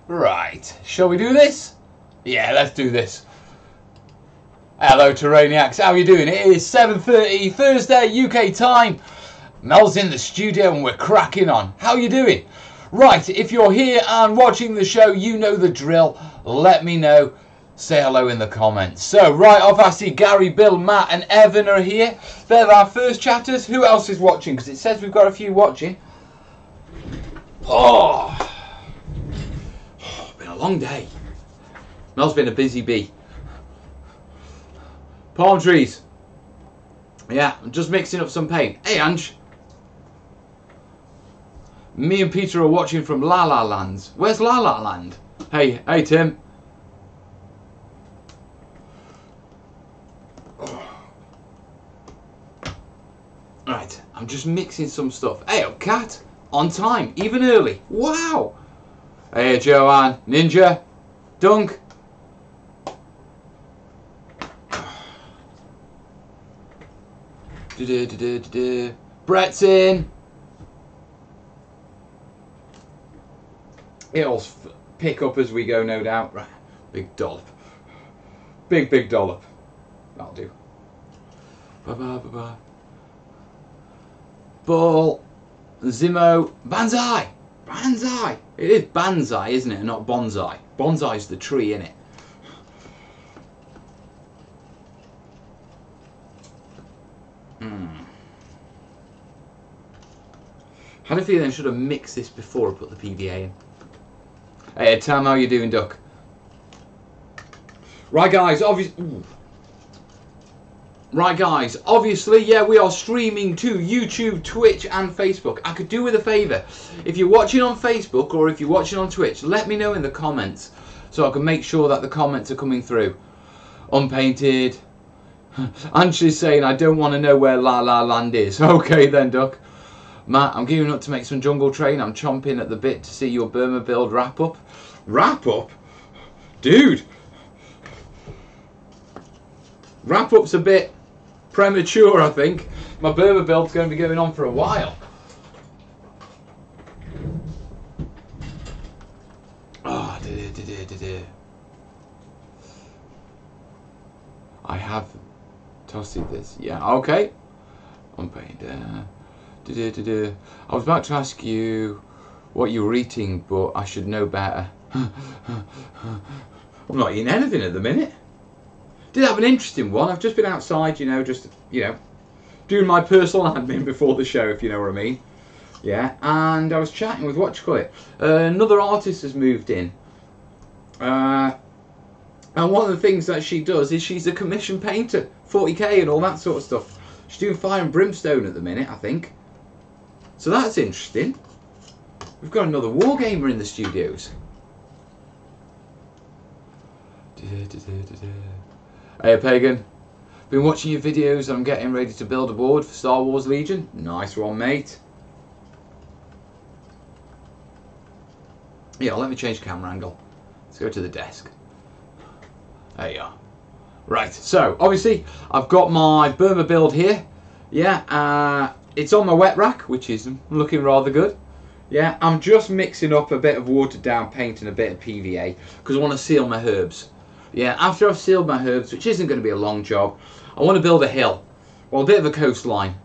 Right, shall we do this? Yeah, let's do this. Hello terrainiacs, how are you doing? It is 7:30 Thursday UK time. Mel's in the studio and we're cracking on. How are you doing? Right, if you're here and watching the show, you know the drill. Let me know. Say hello in the comments. So, right off, I see Gary, Bill, Matt and Evan are here. They're our first chatters. Who else is watching? Because it says we've got a few watching. Oh, been a long day. Mel's been a busy bee. Palm trees. Yeah, I'm just mixing up some paint. Hey, Ange. Me and Peter are watching from La La Land. Where's La La Land? Hey, Tim. Right, I'm just mixing some stuff. Hey, Cat. On time, even early. Wow. Hey, Joanne. Ninja. Dunk. Brett's in. It'll pick up as we go, no doubt. Right, big dollop. Big dollop. That'll do. Bye. Ball. Zimo. Banzai. Banzai. It is Banzai, isn't it? Not bonsai. Bonsai's the tree, innit? Had a feeling I should have mixed this before I put the PVA in. Hey Tam, how you doing, Duck? Right guys, obviously, yeah, we are streaming to YouTube, Twitch and Facebook. I could do with a favour. If you're watching on Facebook or if you're watching on Twitch, let me know in the comments so I can make sure that the comments are coming through. Unpainted. Angela's saying I don't want to know where La La Land is. Okay then, Duck. Matt, I'm gearing up to make some jungle train. I'm chomping at the bit to see your Burma build wrap up. Wrap up? Dude! Wrap up's a bit premature, I think. My Burma build's going to be going on for a while. Oh, I have toasted this. Yeah, okay. Unpainted. I was about to ask you what you were eating, but I should know better. I'm not eating anything at the minute. Did have an interesting one. I've just been outside, doing my personal admin before the show, if you know what I mean. Yeah, and I was chatting with another artist has moved in. And one of the things that she does is she's a commission painter, 40k and all that sort of stuff. She's doing Fire and Brimstone at the minute, I think. So that's interesting. We've got another wargamer in the studios. Hey, Pagan. Been watching your videos and I'm getting ready to build a board for Star Wars Legion. Nice one, mate. Yeah, let me change camera angle. Let's go to the desk. There you are. Right, so obviously I've got my Burma build here. Yeah, it's on my wet rack, which is looking rather good. Yeah, I'm just mixing up a bit of watered down paint and a bit of PVA because I want to seal my herbs. Yeah, after I've sealed my herbs, which isn't going to be a long job, I want to build a hill. Well, a bit of a coastline.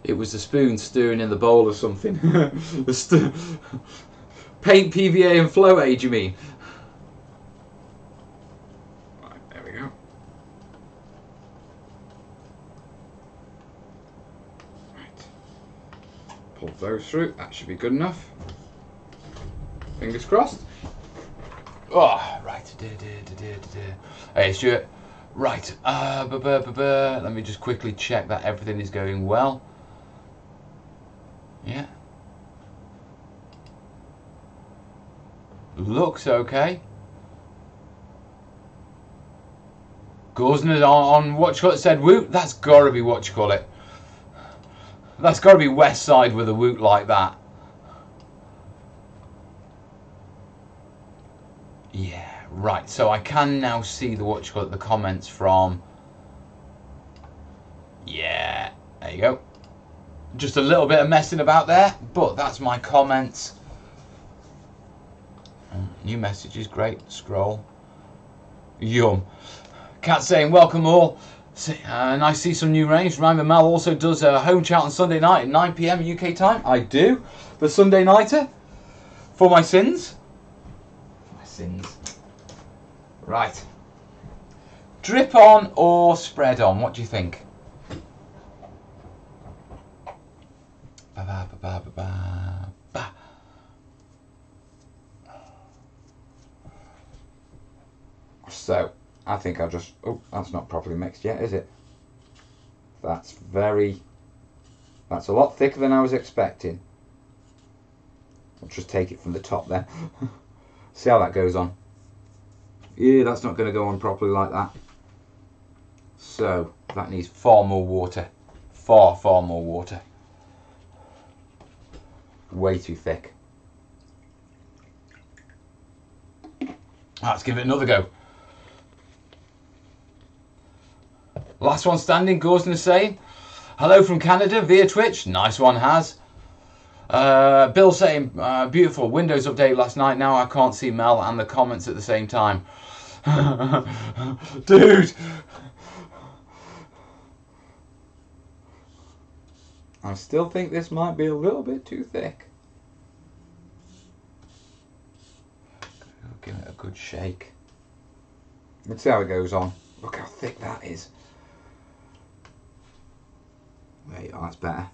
It was the spoon stirring in the bowl or something. Paint, PVA and flow aid, you mean? Right, there we go. Pull those through. That should be good enough. Fingers crossed. Oh, right. Hey, Stuart. Right. Let me just quickly check that everything is going well. Yeah. Looks okay. Gosner on what you call it said woot. That's got to be what you call it. That's got to be West Side with a woot like that. Yeah, right. So I can now see the what you call it, the comments from. Yeah, there you go. Just a little bit of messing about there, but that's my comments. New messages, great. Scroll. Yum. Cat saying, welcome all. And I see some new range. Remember, Mal also does a home chat on Sunday night at 9 PM UK time. I do. The Sunday nighter. For my sins. My sins. Right. Drip on or spread on? What do you think? Ba ba ba ba ba ba. So, I think I'll just... Oh, that's not properly mixed yet, is it? That's a lot thicker than I was expecting. I'll just take it from the top then. See how that goes on. Yeah, that's not going to go on properly like that. So, that needs far more water. Far, far more water. Way too thick. Let's give it another go. Last one standing, Gordon is saying, hello from Canada via Twitch. Nice one, Has. Bill saying, beautiful Windows update last night. Now I can't see Mel and the comments at the same time. Dude! I still think this might be a little bit too thick. Give it a good shake. Let's see how it goes on. Look how thick that is. There you are, that's better.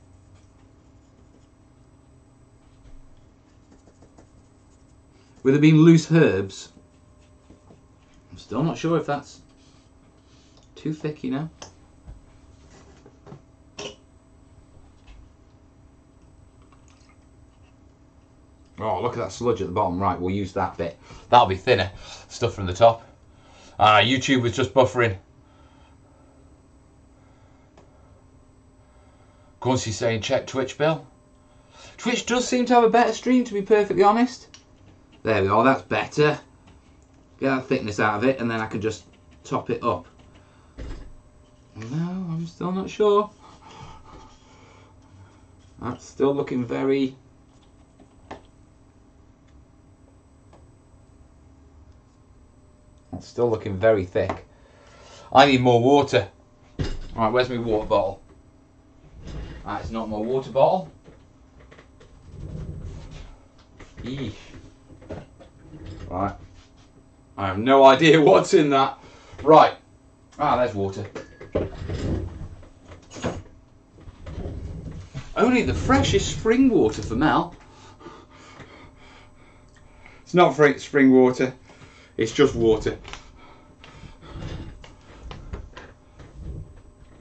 With it being loose herbs, I'm still not sure if that's too thick, you know. Oh, look at that sludge at the bottom. Right, we'll use that bit. That'll be thinner. Stuff from the top. YouTube was just buffering. Gorsy's saying check Twitch, Bill. Twitch does seem to have a better stream, to be perfectly honest. There we are, that's better. Get that thickness out of it and then I can just top it up. No, I'm still not sure. That's still looking very... That's still looking very thick. I need more water. Alright, where's my water bottle? That's not my water bottle. Eesh. Right. I have no idea what's in that. Right. There's water. Only the freshest spring water for Mel. It's not spring water. It's just water.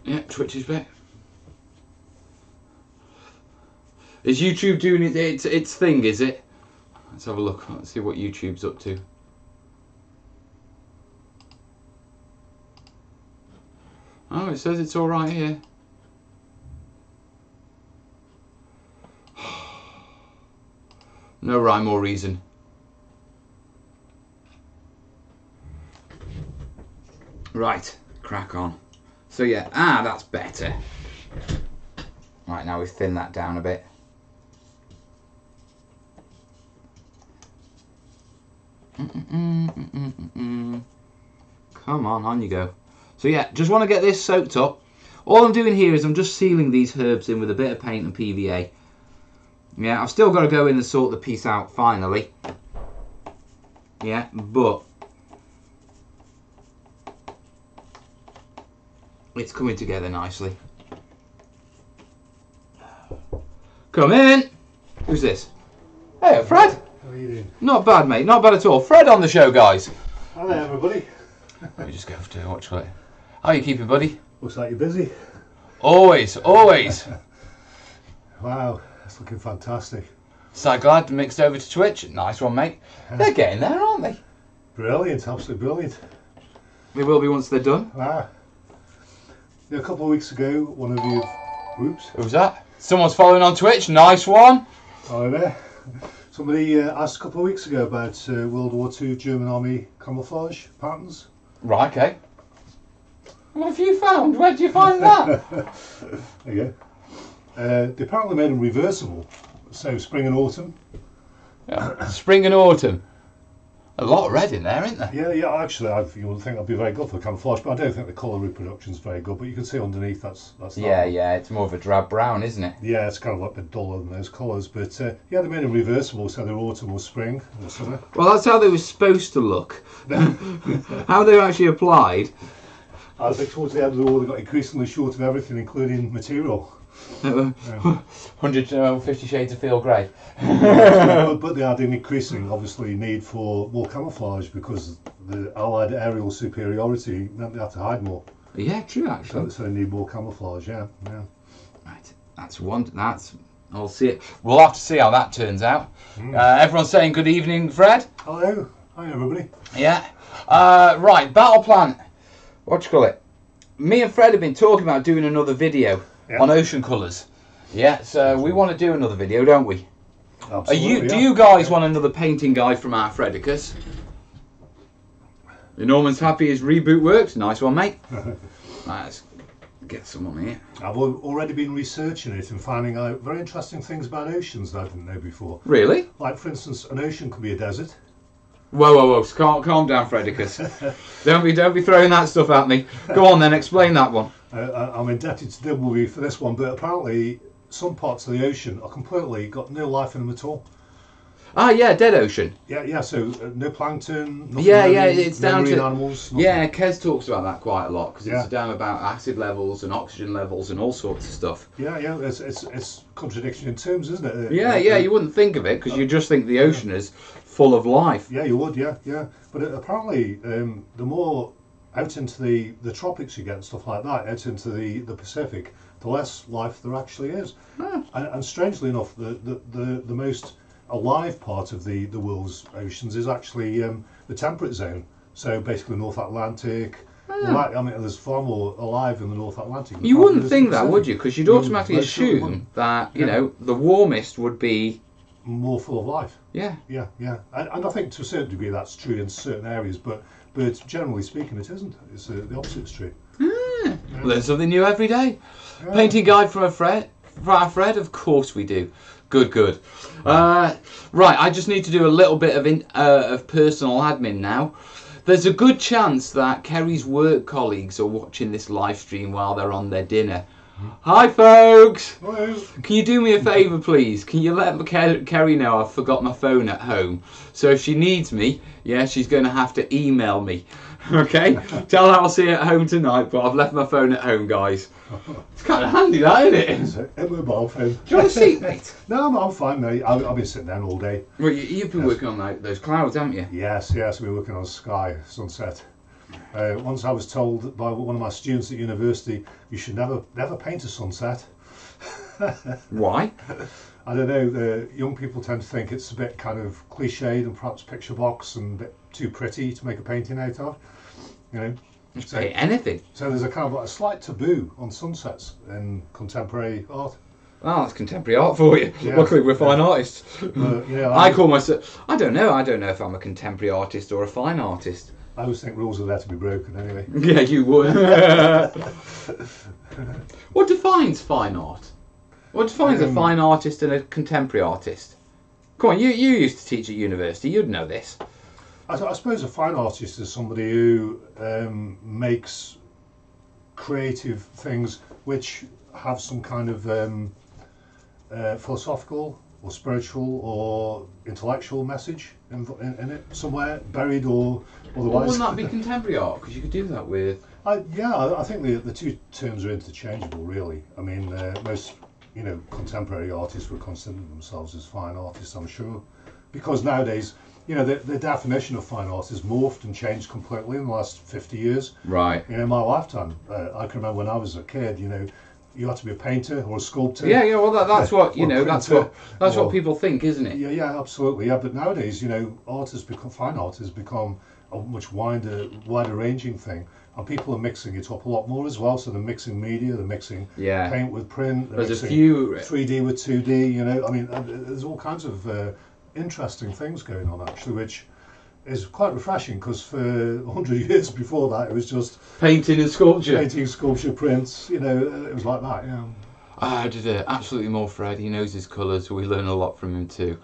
Yeah, Twitch is back. Is YouTube doing its thing, is it? Let's have a look. Let's see what YouTube's up to. Oh, it says it's all right here. No rhyme or reason. Right, crack on. So yeah, that's better. Right, now we've thinned that down a bit. Come on you go. So yeah, just want to get this soaked up. All I'm doing here is I'm just sealing these herbs in with a bit of paint and PVA. Yeah, I've still got to go in and sort the piece out finally. Yeah, but it's coming together nicely. Come in. Who's this? Hey, Fred. How are you doing? Not bad, mate. Not bad at all. Fred on the show, guys. Hello, everybody. Let me just go to watch it. How are you keeping, buddy? Looks like you're busy. Always, always. Wow, that's looking fantastic. Cyglad mixed over to Twitch. Nice one, mate. They're getting there, aren't they? Brilliant, absolutely brilliant. They will be once they're done. Ah. Yeah, a couple of weeks ago, one of you... Whoops. Who's that? Someone's following on Twitch. Nice one. Oh, there. Somebody asked a couple of weeks ago about World War II German Army camouflage patterns. Right, okay. What have you found? Where did you find that? There you go. They apparently made them reversible. So spring and autumn. Yeah. Spring and autumn. A lot of red in there, isn't there? Yeah. Actually, you would think that'd be very good for camouflage, but I don't think the colour reproduction's very good. But you can see underneath that's Yeah. It's more of a drab brown, isn't it? Yeah, it's kind of like a bit duller than those colours. But yeah, they made them reversible, so they're autumn or spring or summer. Well, that's how they were supposed to look. How they actually applied. I think towards the end of the war, they got increasingly short of everything, including material. 150 shades of Field Grey. but they had an increasing, obviously, need for more camouflage because the Allied aerial superiority meant they had to hide more. Yeah, true, actually. So they need more camouflage. Yeah. Right, I'll see it. We'll have to see how that turns out. Everyone's saying good evening, Fred. Hello. Hi, everybody. Yeah. Right, battle plan. What do you call it? Me and Fred have been talking about doing another video on ocean colours. Yeah, so we want to do another video, don't we? Absolutely. Do you guys want another painting guide from our Fredicus? Norman's happy his reboot works. Nice one, mate. Let's get some on here. I've already been researching it and finding out very interesting things about oceans that I didn't know before. Really? Like, for instance, an ocean could be a desert. Whoa. Calm down, Fredicus. don't be throwing that stuff at me. Go on then, explain that one. I'm indebted to Dimbleby for this one, but apparently some parts of the ocean are completely got no life in them at all. Ah, yeah, dead ocean. Yeah. So no plankton. It's no down marine to animals. Nothing. Yeah, Kez talks about that quite a lot because it's down about acid levels and oxygen levels and all sorts of stuff. Yeah. It's contradiction in terms, isn't it? Yeah. You wouldn't think of it because you just think the ocean is full of life. Yeah, you would. Yeah. But apparently, the more out into the tropics you get and stuff like that, out into the Pacific, the less life there actually is. And strangely enough, the most alive part of the world's oceans is actually the temperate zone. So basically North Atlantic. I mean, there's far more alive in the North Atlantic. You wouldn't think that, would you? Because you'd automatically assume that the warmest would be more full of life. Yeah. And I think to a certain degree that's true in certain areas, but generally speaking it isn't. It's the opposite's true. Learn something new every day. Painting guide from our Fred, of course we do. Good. Right, I just need to do a little bit of personal admin now. There's a good chance that Kerry's work colleagues are watching this live stream while they're on their dinner. Hi folks! Hello. Can you do me a favour please? Can you let Kerry know I've forgot my phone at home? So if she needs me, she's going to have to email me. Okay? Tell her I'll see her at home tonight, but I've left my phone at home, guys. It's kind of handy that, isn't it? A mobile phone. Do you want a seat, mate? No, I'm fine, mate. I've been sitting down all day. Well, you've been working on those clouds, haven't you? Yes, we've been working on sky, sunset. Once I was told by one of my students at university, you should never paint a sunset. Why? I don't know, young people tend to think it's a bit kind of cliched and perhaps picture box and a bit too pretty to make a painting out of. Just paint anything. So there's a kind of a slight taboo on sunsets in contemporary art. Oh, that's contemporary art for you. Yeah. Luckily, we're fine artists. I call myself. I don't know if I'm a contemporary artist or a fine artist. I always think rules are there to be broken anyway. Yeah, you would. What defines fine art? What defines a fine artist and a contemporary artist? Come on, you used to teach at university. You'd know this. I suppose a fine artist is somebody who makes creative things which have some kind of philosophical or spiritual or intellectual message in it somewhere, buried or otherwise. Well, wouldn't that be contemporary art? Because you could do that with... I think the two terms are interchangeable, really. I mean, most contemporary artists would consider themselves as fine artists, I'm sure, because nowadays, the definition of fine art has morphed and changed completely in the last 50 years. Right. In my lifetime, I can remember when I was a kid, you had to be a painter or a sculptor. Yeah. Well, that's what that's what people think, isn't it? Yeah, absolutely. Yeah, but nowadays, fine art has become a much wider ranging thing, and people are mixing it up a lot more as well. So they're mixing media, they're mixing paint with print. There's a few 3D with 2D. I mean, there's all kinds of interesting things going on actually, which is quite refreshing because for 100 years before that it was just painting and sculpture. Painting, sculpture, prints. It was like that. Yeah. I did absolutely more Fred. He knows his colours. We learn a lot from him too.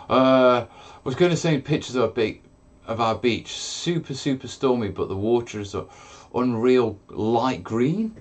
I was going to say pictures are big. of our beach, super stormy, but the water is a unreal light green.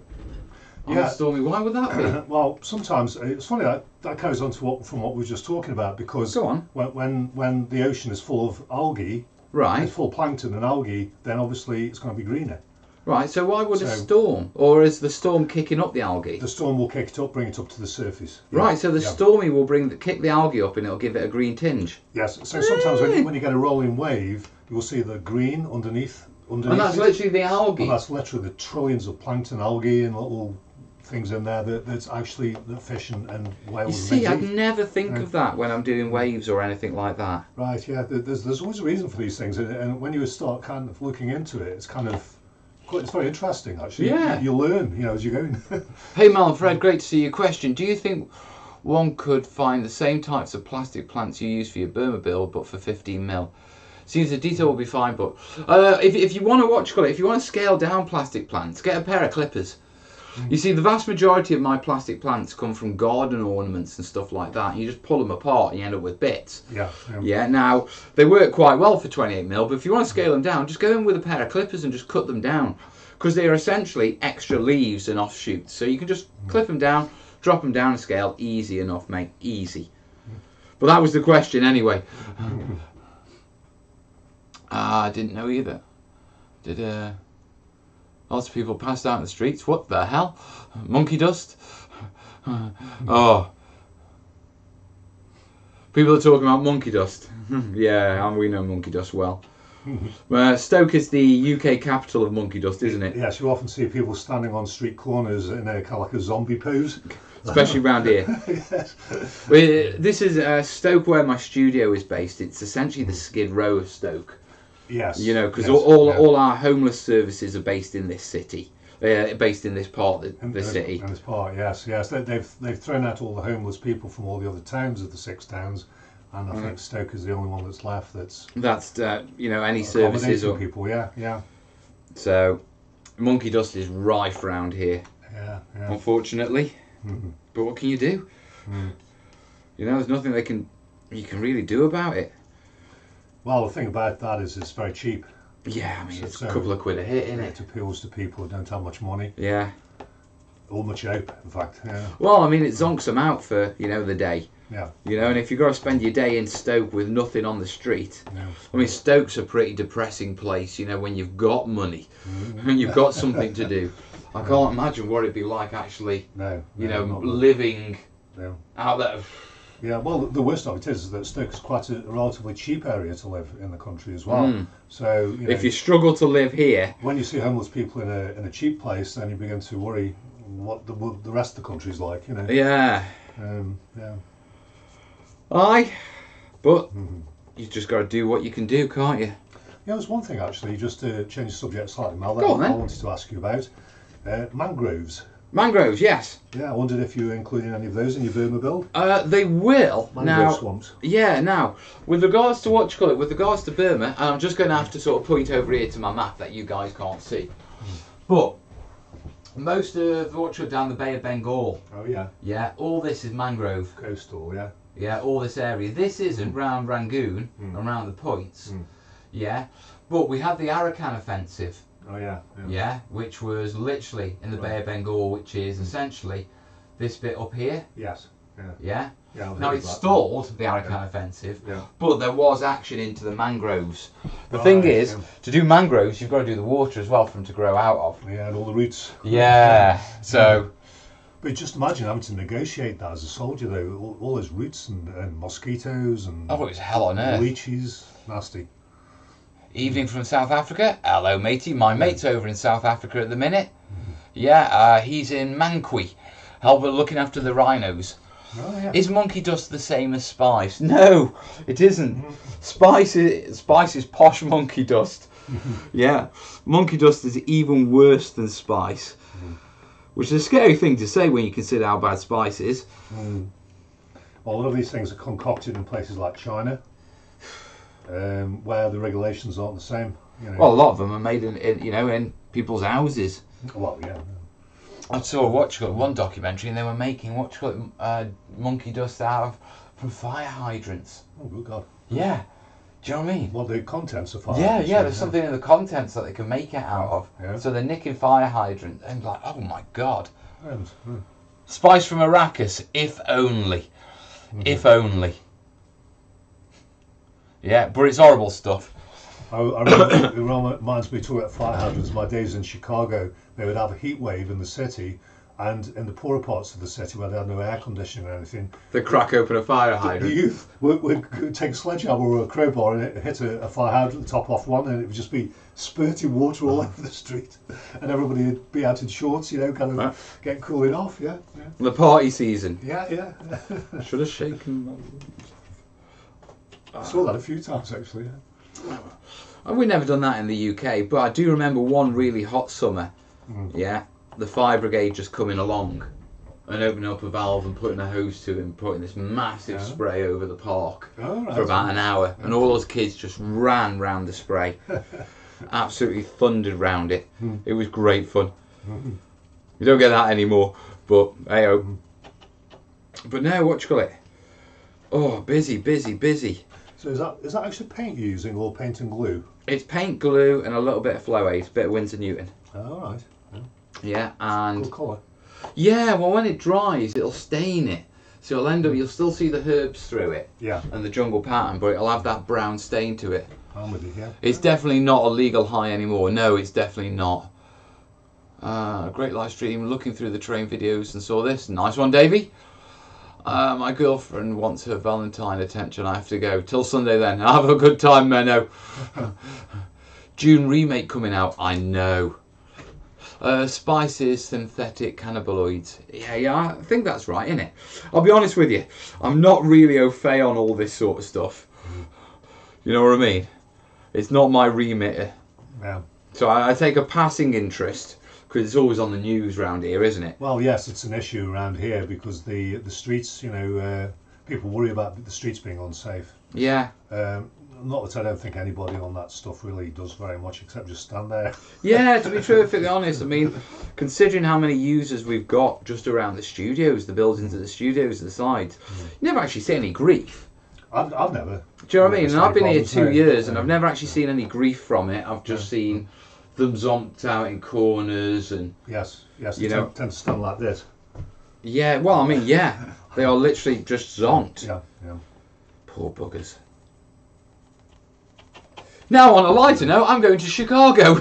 Yeah. Stormy. Why would that be? Well, sometimes it's funny that carries on to what we were just talking about, because Go on. when the ocean is full of algae, Right. it's full of plankton and algae, then obviously it's going to be greener. Right. So why would a storm, or is the storm kicking up the algae? The storm will kick it up, bring it up to the surface. Right. So the stormy will kick the algae up, and it'll give it a green tinge. Yes. So sometimes when you get a rolling wave, you will see the green underneath. And that's literally the algae. And that's literally the trillions of plankton, algae, and little things in there that's actually the fish and whales. You see, I'd never think of that when I'm doing waves or anything like that. Right, yeah. There's always a reason for these things, and when you start kind of looking into it, it's very interesting actually. Yeah. You learn, as you're going. Hey Mal and Fred, great to see your question. Do you think one could find the same types of plastic plants you use for your Burma build, but for 15 mil? Seems the detail will be fine, but if you want to if you want to scale down plastic plants, get a pair of clippers. You see, the vast majority of my plastic plants come from garden ornaments and stuff like that. You just pull them apart and you end up with bits. Yeah. Now, they work quite well for 28 mil, but if you want to scale them down, just go in with a pair of clippers and just cut them down. Because they are essentially extra leaves and offshoots. So you can just clip them down, drop them down a scale. Easy enough, mate. Easy. But that was the question anyway. I didn't know either. Did lots of people passed out in the streets? What the hell? Monkey dust? Oh. People are talking about monkey dust. Yeah, and we know monkey dust well. Stoke is the UK capital of monkey dust, isn't it? Yes, you often see people standing on street corners in a kind of like a zombie pose. Especially around here. Yes. This is Stoke, where my studio is based. It's essentially the Skid Row of Stoke. Yes. Because all our homeless services are based in this city, based in this part of the city. In this part, yes. They've thrown out all the homeless people from all the other towns of the 6 towns, and I think Stoke is the only one that's left that's any services or people. Yeah. So, monkey dust is rife around here. Yeah. Unfortunately, but what can you do? There's nothing you can really do about it. Well, the thing about that is it's very cheap. Yeah, I mean, it's a couple of quid a hit, isn't it? It appeals to people who don't have much money. Yeah. Or much hope, in fact. Yeah. Well, I mean, it zonks them out for, the day. Yeah. And if you've got to spend your day in Stoke with nothing on the street. Yeah. I mean, Stoke's a pretty depressing place, when you've got money and you've got something to do. I can't imagine what it'd be like actually, living out there. Yeah, well, the worst of it is that Stoke is quite a relatively cheap area to live in the country as well. So, if you struggle to live here, when you see homeless people in a cheap place, then you begin to worry what the rest of the country's like. Yeah. Aye, but you just got to do what you can do, can't you? Yeah, there's one thing actually, just to change the subject slightly, Mal, Go on, I then. wanted to ask you about mangroves. Mangroves, yes. Yeah, I wondered if you were including any of those in your Burma build. They will. Mangrove swamps. Yeah, now, with regards to with regards to Burma, and I'm just going to have to sort of point over here to my map that you guys can't see. But most of Orchard down the Bay of Bengal. Oh, yeah. Yeah, all this is mangrove. Coastal, yeah. Yeah, all this area. This isn't round Rangoon, around the points. Yeah, but we had the Arakan offensive. Oh, yeah. Yeah, which was literally in the Bay of Bengal, which is essentially this bit up here. Yes. Yeah. Yeah. Now it stalled the Arakan offensive, but there was action into the mangroves. The Right, thing is, to do mangroves, you've got to do the water as well for them to grow out of. Yeah, and all the roots. Yeah. So. But just imagine having to negotiate that as a soldier, though. All those roots and mosquitoes and. Oh, it was hell on earth. Leeches, nasty. Evening from South Africa. Hello, matey. My mate's over in South Africa at the minute. Yeah, he's in Manqui, looking after the rhinos. Oh, yeah. Is monkey dust the same as spice? No, it isn't. Spice is posh monkey dust. Yeah, monkey dust is even worse than spice, which is a scary thing to say when you consider how bad spice is. Well, a lot of these things are concocted in places like China, where the regulations aren't the same. Well, a lot of them are made in people's houses. Well, yeah. I saw one documentary, and they were making monkey dust from fire hydrants. Oh, good God. Yeah, Do you know what I mean? What the contents of fire Yeah, hydrants, yeah, there's something in the contents that they can make it out of. Yeah. So they're nicking fire hydrants. And like, oh my God. And, Spice from Arrakis, if only. If only. Yeah, but it's horrible stuff. I remember, it reminds me, talking about fire hydrants, my days in Chicago, they would have a heat wave in the city, and in the poorer parts of the city where they had no air conditioning or anything, They crack open a fire the hydrant. youth would take a sledgehammer or a crowbar and hit a fire hydrant, top off one, and it would just be spurting water all over the street, and everybody would be out in shorts, you know, kind of getting cooling off. Yeah, yeah, The party season. yeah. Should have shaken. I saw that a few times actually. Yeah. And we've never done that in the UK, but I do remember one really hot summer. Yeah, the fire brigade just coming along and opening up a valve and putting a hose to him, putting this massive spray over the park for about an hour, and all those kids just ran round the spray, absolutely thundered round it. It was great fun. You don't get that anymore, but hey-oh. But no, what do you call it? Oh, busy. So is that actually paint you're using or paint and glue? It's paint, glue, and a little bit of Flow-Aid, a bit of Winsor Newton. Oh, all right. Yeah, and Good colour. yeah, well, when it dries, it'll stain it. So it'll end up, you'll still see the herbs through it Yeah. and the jungle pattern, but it'll have that brown stain to it. I'm with you, yeah. It's definitely not a legal high anymore. No, it's definitely not. Great live stream, looking through the train videos and saw this. Nice one, Davey. My girlfriend wants her Valentine attention. I have to go. Till Sunday then. Have a good time, Menno. June remake coming out. I know. Spices, synthetic cannabinoids. Yeah, I think that's right, isn't it? I'll be honest with you. I'm not really au fait on all this sort of stuff. You know what I mean? It's not my remit. Yeah. So I take a passing interest, because it's always on the news round here, isn't it? Well, yes, it's an issue around here because the streets, you know, people worry about the streets being unsafe. Yeah. Not that I don't think anybody on that stuff really does very much except just stand there. Yeah, to be perfectly honest, I mean, considering how many users we've got just around the studios, the buildings of the studios, the sides, you never actually see any grief. I've never. Do you know what I mean? And I've been here 2 problems years and I've never actually seen any grief from it. I've just seen them zonked out in corners and... Yes, You they know. tend to stand like this. Yeah, well, I mean, yeah. They are literally just zonked. Yeah. Poor buggers. Now, on a lighter note, I'm going to Chicago.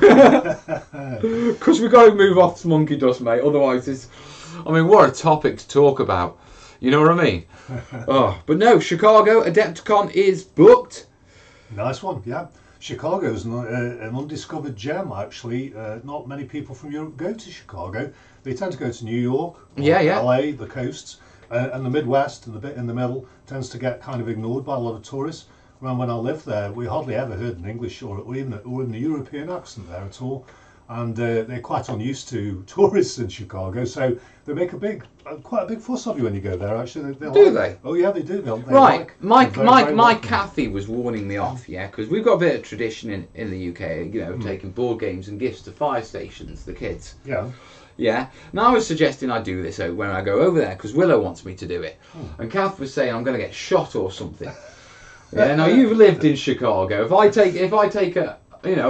Because we've got to move off to monkey dust, mate. Otherwise, it's... I mean, what a topic to talk about. You know what I mean? But no, Chicago Adepticon is booked. Nice one, yeah. Chicago's an undiscovered gem, actually. Not many people from Europe go to Chicago. They tend to go to New York, Yeah. LA, the coasts, and the Midwest and the bit in the middle tends to get kind of ignored by a lot of tourists. When I lived there, we hardly ever heard an English or even a European accent there at all. And they're quite unused to tourists in Chicago, so they make quite a big fuss of you when you go there. Actually, Do they? Oh yeah, they do. Right, my welcome. Kathy was warning me off, yeah, because we've got a bit of tradition in the UK, you know, taking board games and gifts to fire stations, the kids. Yeah. Yeah. Now I was suggesting I do this when I go over there because Willow wants me to do it, and Kath was saying I'm going to get shot or something. Yeah. Now you've lived in Chicago. If I take a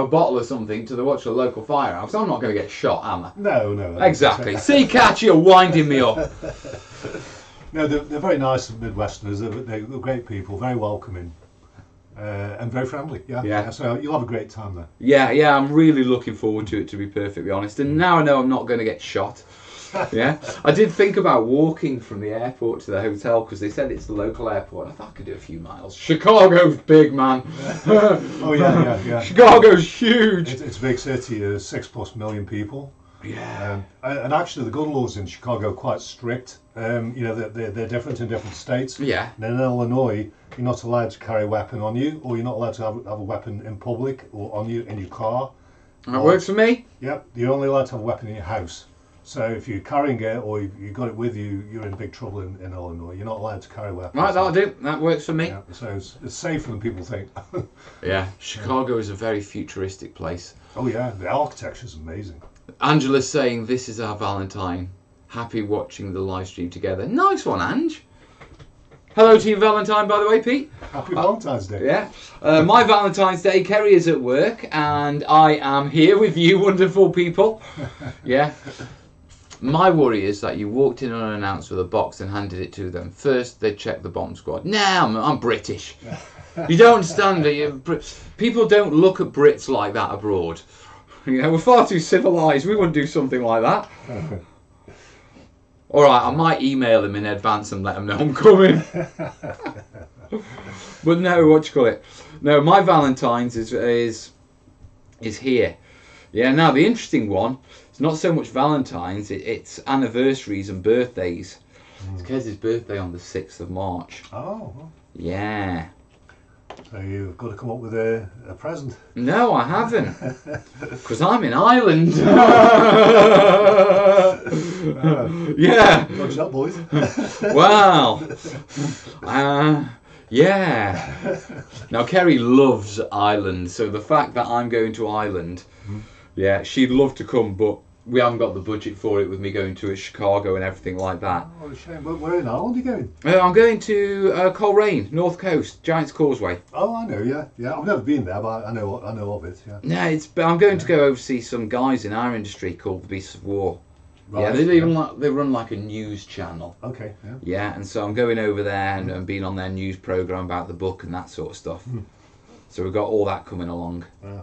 bottle of something to the local firehouse, I'm not going to get shot, am I? No. Exactly. See, Kat, you're winding me up. No, they're very nice Midwesterners. They're great people, very welcoming, and very friendly. Yeah. So you'll have a great time there. Yeah, I'm really looking forward to it, to be perfectly honest. And now I know I'm not going to get shot. Yeah, I did think about walking from the airport to the hotel because they said it's the local airport. I thought I could do a few miles. Chicago's big, man. Oh yeah. Chicago's huge. It's a big city, 6+ million people. Yeah. And actually, the gun laws in Chicago are quite strict. They're different in different states. Yeah. And in Illinois, you're not allowed to carry a weapon on you, or you're not allowed to have a weapon in public or on you in your car. That works for me. Yep. You're only allowed to have a weapon in your house. So if you're carrying it or you got it with you, you're in big trouble in Illinois. You're not allowed to carry weapons. Right, that'll do. That works for me. Yeah, so it's safer than people think. Yeah, Chicago is a very futuristic place. Oh yeah, the architecture's amazing. Angela's saying this is our Valentine. Happy watching the live stream together. Nice one, Ange. Hello to you, Valentine, by the way, Pete. Happy Valentine's Day. Yeah. My Valentine's Day, Kerry is at work, and I am here with you, wonderful people. Yeah. My worry is that you walked in unannounced with a box and handed it to them. First, they checked the bomb squad. Nah, I'm British. You don't understand it. People don't look at Brits like that abroad. You know, we're far too civilised. We wouldn't do something like that. All right, I might email him in advance and let him know I'm coming. But no, what you call it? No, my Valentine's is here. Yeah. Now the interesting one. It's not so much Valentine's. It's anniversaries and birthdays. It's Kez's birthday on the 6th of March. Oh. Yeah. So you've got to come up with a present. No, I haven't. Because I'm in Ireland. Yeah. Watch that, boys. Wow. Yeah. Now, Kerry loves Ireland. So the fact that I'm going to Ireland, yeah, she'd love to come, but we haven't got the budget for it with me going to Chicago and everything like that. Oh, a shame. Where in Ireland are you going? I'm going to Coleraine, North Coast, Giant's Causeway. Oh, I know, yeah. Yeah, I've never been there, but I know of it, yeah. No, I'm going to go oversee some guys in our industry called the Beasts of War. Right, Yeah, they run like a news channel. Okay, yeah. Yeah, and so I'm going over there and being on their news programme about the book and that sort of stuff. So we've got all that coming along. Yeah.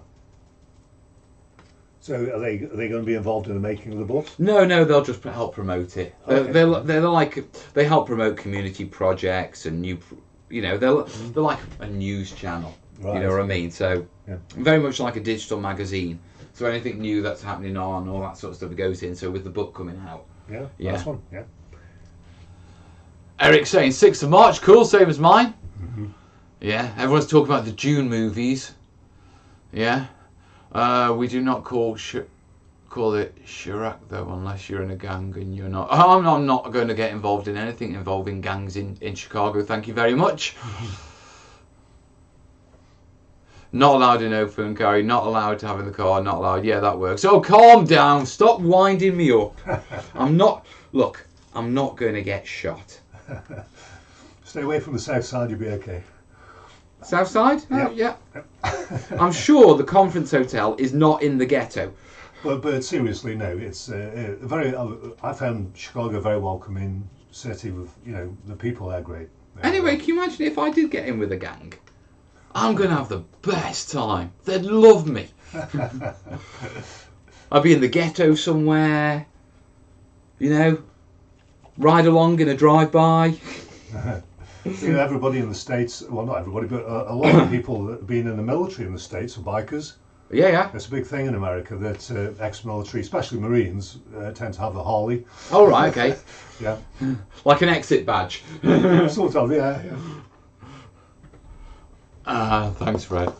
So are they going to be involved in the making of the book? No, they'll just help promote it. Okay. They're like, they help promote community projects and new, you know, they're like a news channel. Right. You know what I mean? So yeah. Very much like a digital magazine. So anything new that's happening on, all that sort of stuff goes in. So with the book coming out. Yeah, Yeah. nice one, yeah. Eric's saying 6th of March, cool, same as mine. Yeah, everyone's talking about the June movies. Yeah. We do not call it Chirac though, unless you're in a gang and you're not. Oh, I'm not going to get involved in anything involving gangs in Chicago. Thank you very much. Not allowed in open carry. Not allowed to have in the car. Not allowed. Yeah, that works. Oh, calm down. Stop winding me up. I'm not going to get shot. Stay away from the south side. You'll be okay. South side? Yeah. Yeah. I'm sure the conference hotel is not in the ghetto. But seriously, no. It's very. I found Chicago a very welcoming city. With the people there great. Anyway, can you imagine if I did get in with a gang? I'm gonna have the best time. They'd love me. I'd be in the ghetto somewhere. Ride along in a drive-by. Everybody in the States, well, not everybody, but a lot of people that have been in the military in the States are bikers. Yeah. It's a big thing in America that ex-military, especially Marines, tend to have a Harley. Oh, right, okay. Yeah. Like an exit badge. Sort of, yeah. Thanks, Fred.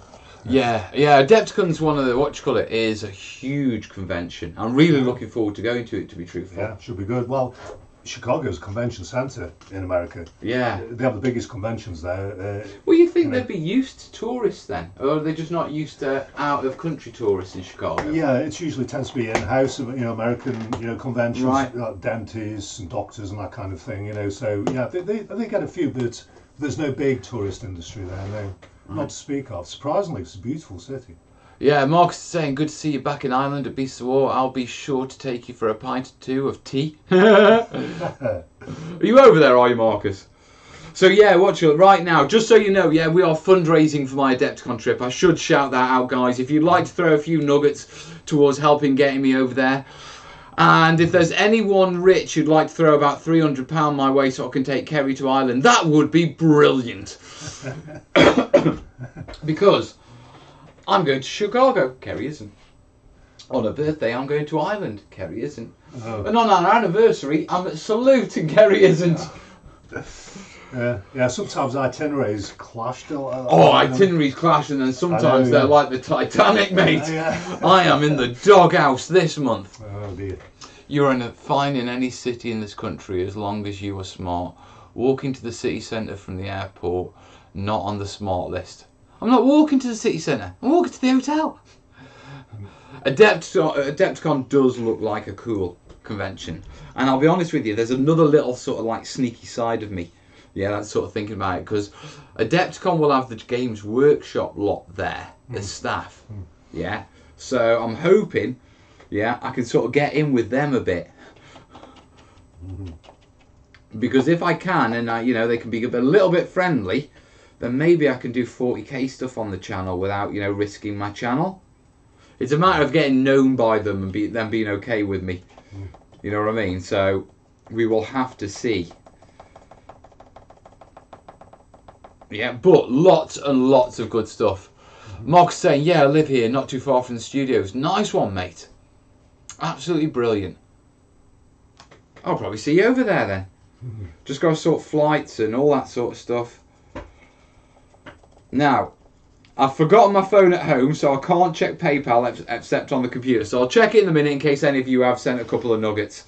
Yeah. Adepticon's one of the, is a huge convention. I'm really looking forward to going to it, to be truthful. Yeah, should be good. Well, Chicago's a convention centre in America. Yeah. They have the biggest conventions there. Well, you think they'd be used to tourists then? Or are they just not used to out-of-country tourists in Chicago? Yeah, it usually tends to be in-house, American, conventions, Right. like dentists and doctors and that kind of thing, So, yeah, they get a few, but there's no big tourist industry there, no. Not to speak of. Surprisingly, it's a beautiful city. Yeah, Marcus is saying, good to see you back in Ireland at Beasts of War. I'll be sure to take you for a pint or two of tea. Are you over there, are you, Marcus? So, yeah, right now, just so you know, yeah, we are fundraising for my Adepticon trip. I should shout that out, guys. If you'd like to throw a few nuggets towards helping getting me over there. And if there's anyone rich who'd like to throw about £300 my way so I can take Kerry to Ireland, that would be brilliant. Because I'm going to Chicago, Kerry isn't. On her birthday, I'm going to Ireland, Kerry isn't. Oh. And on our anniversary, I'm at Salute and Kerry isn't. Yeah, sometimes itineraries clash. Itineraries clash, and then sometimes they're like the Titanic, mate. Yeah. I am in the doghouse this month. Oh dear. You're fine in any city in this country as long as you are smart. Walking to the city centre from the airport, not on the smart list. I'm not walking to the city centre. I'm walking to the hotel. Adepticon does look like a cool convention. And I'll be honest with you, there's another little sort of like sneaky side of me Yeah, that's sort of thinking about it, because Adepticon will have the Games Workshop lot there as staff. Yeah, so I'm hoping, yeah, I can sort of get in with them a bit. Because if I can, and I, you know, they can be a little bit friendly, then maybe I can do 40k stuff on the channel without, you know, risking my channel. It's a matter of getting known by them and them being okay with me. You know what I mean? So we will have to see. Yeah, but lots and lots of good stuff. Mog's saying, yeah, I live here, not too far from the studios. Nice one, mate. Absolutely brilliant. I'll probably see you over there then. Just got to sort flights and all that sort of stuff. Now, I've forgotten my phone at home, so I can't check PayPal except on the computer. So I'll check it in a minute in case any of you have sent a couple of nuggets.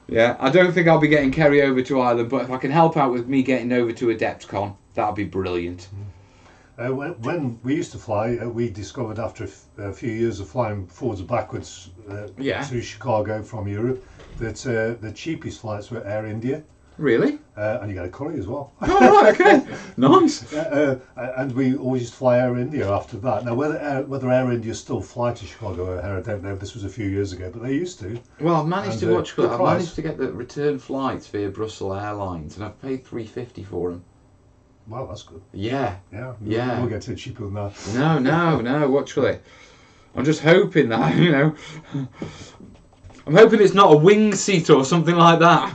Yeah, I don't think I'll be getting Kerry over to Ireland, but if I can help out with me getting over to Adepticon, that'll be brilliant. When we used to fly, we discovered after a few years of flying forwards and backwards to Chicago from Europe that the cheapest flights were Air India. Really? And you get a curry as well. Oh, right, okay. Nice. And we always used to fly Air India after that. Now, whether Air India still fly to Chicago O'Hare, I don't know. This was a few years ago, but they used to. Well, I've managed to get the return flights via Brussels Airlines, and I've paid $3.50 for them. Wow, that's good. Yeah. Yeah. We'll get it cheaper than that. No. Watch it. I'm just hoping that, you know. I'm hoping it's not a wing seat or something like that.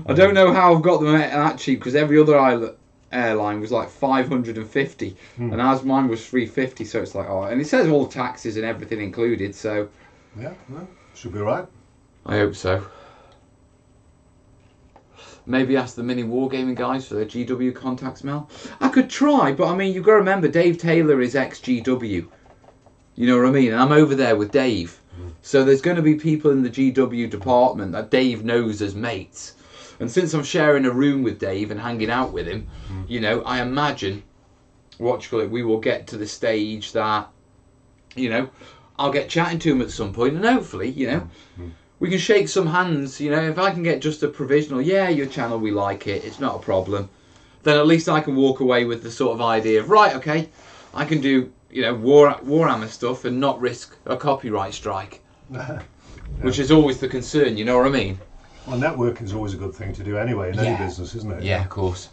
I don't know how I've got them that cheap, because every other airline was like 550 and ours mine was 350, so it's like, oh, and it says all taxes and everything included, so yeah, should be right. I hope so. Maybe ask the mini wargaming guys for their GW contacts, Mel. I could try, but I mean, you've got to remember Dave Taylor is ex-GW. You know what I mean? And I'm over there with Dave. So there's going to be people in the GW department that Dave knows as mates. And since I'm sharing a room with Dave and hanging out with him, you know, I imagine, we will get to the stage that, you know, I'll get chatting to him at some point, and hopefully, you know, we can shake some hands. You know, if I can get just a provisional, yeah, your channel, we like it, it's not a problem, then at least I can walk away with the sort of idea of, right, okay, I can do, you know, Warhammer stuff and not risk a copyright strike. Which is always the concern, you know what I mean? Well, networking is always a good thing to do anyway in any business, isn't it? Yeah, of course.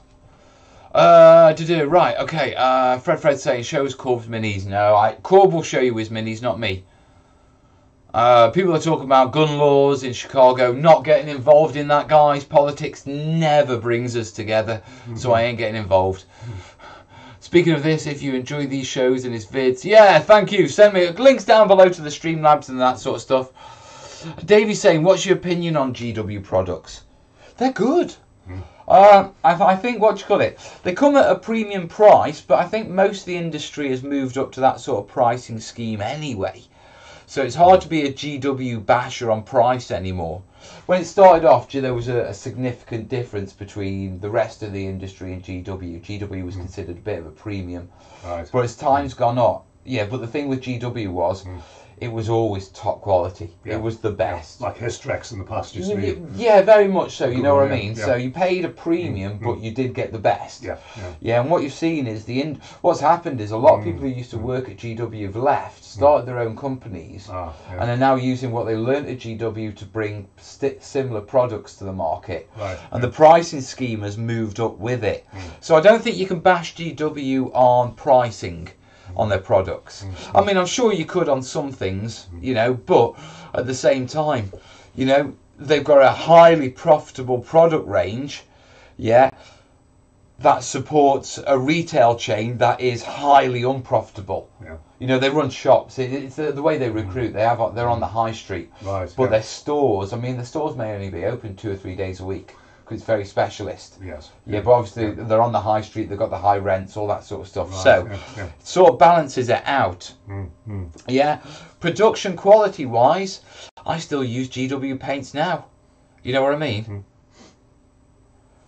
Right, okay. Fred's saying, show us Corb's minis. No, Corb will show you his minis, not me. People are talking about gun laws in Chicago. Not getting involved in that, guys. Politics never brings us together, so I ain't getting involved. Speaking of this, if you enjoy these shows and his vids, yeah, thank you. Send me links down below to the Streamlabs and that sort of stuff. Davey's saying, what's your opinion on GW products? They're good. I think, they come at a premium price, but I think most of the industry has moved up to that sort of pricing scheme anyway. So it's hard to be a GW basher on price anymore. When it started off, there was a significant difference between the rest of the industry and GW. GW was considered a bit of a premium. Right. But as time's gone on, but the thing with GW was, it was always top quality. Yeah. It was the best. Like Hysterex in the past used to be. Yeah, very much so, you know what I mean? Yeah. So you paid a premium, but you did get the best. Yeah, and what you've seen is, what's happened is a lot of people who used to work at GW have left, started their own companies, and are now using what they learnt at GW to bring similar products to the market. Right. And the pricing scheme has moved up with it. So I don't think you can bash GW on pricing on their products. I mean, I'm sure you could on some things, you know, but at the same time, you know, they've got a highly profitable product range, that supports a retail chain that is highly unprofitable. You know, they run shops. It's the way they recruit. They're on the high street, but their stores. I mean, the stores may only be open 2 or 3 days a week, because it's very specialist. But obviously they're on the high street, they've got the high rents, all that sort of stuff. So it sort of balances it out. Production quality wise, I still use GW paints now. You know what I mean?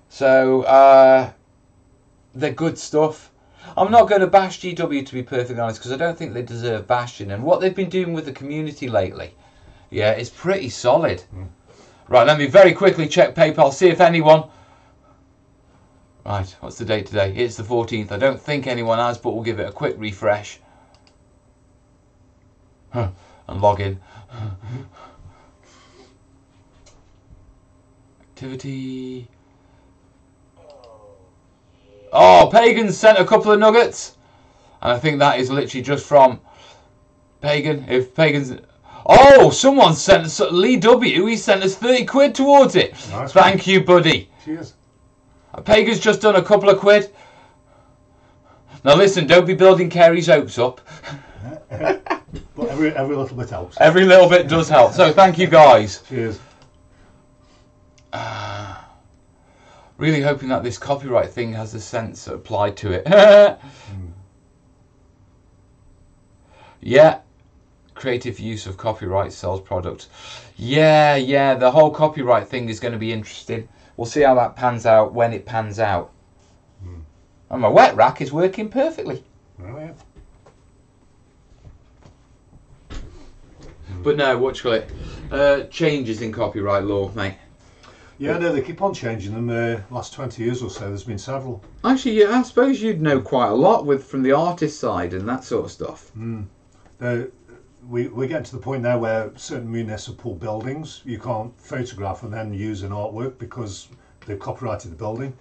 So they're good stuff. I'm not going to bash GW, to be perfectly honest, because I don't think they deserve bashing. And what they've been doing with the community lately, is pretty solid. Right, let me very quickly check PayPal, see if anyone... Right, what's the date today? It's the 14th. I don't think anyone has, but we'll give it a quick refresh. And log in. Activity. Oh, Pagan's sent a couple of nuggets. And I think that is literally just from Pagan. If Pagan's... Oh, someone sent us... Lee W. He sent us 30 quid towards it. Nice. Thank you, buddy. Cheers. Pagan's just done a couple of quid. Now listen, don't be building Kerry's hopes up. But every little bit helps. Every little bit does help. So thank you guys. Cheers. Really hoping that this copyright thing has a sense applied to it. Yeah. Creative use of copyright sells products. Yeah, the whole copyright thing is going to be interesting. We'll see how that pans out when it pans out. And my wet rack is working perfectly. Oh, yeah. But no, what you call it? Changes in copyright law, mate. Yeah, no, they keep on changing them. Last 20 years or so, there's been several. Actually, yeah, I suppose you'd know quite a lot from the artist side and that sort of stuff. We're getting to the point now where certain municipal buildings you can't photograph and then use an artwork because they've copyrighted the building.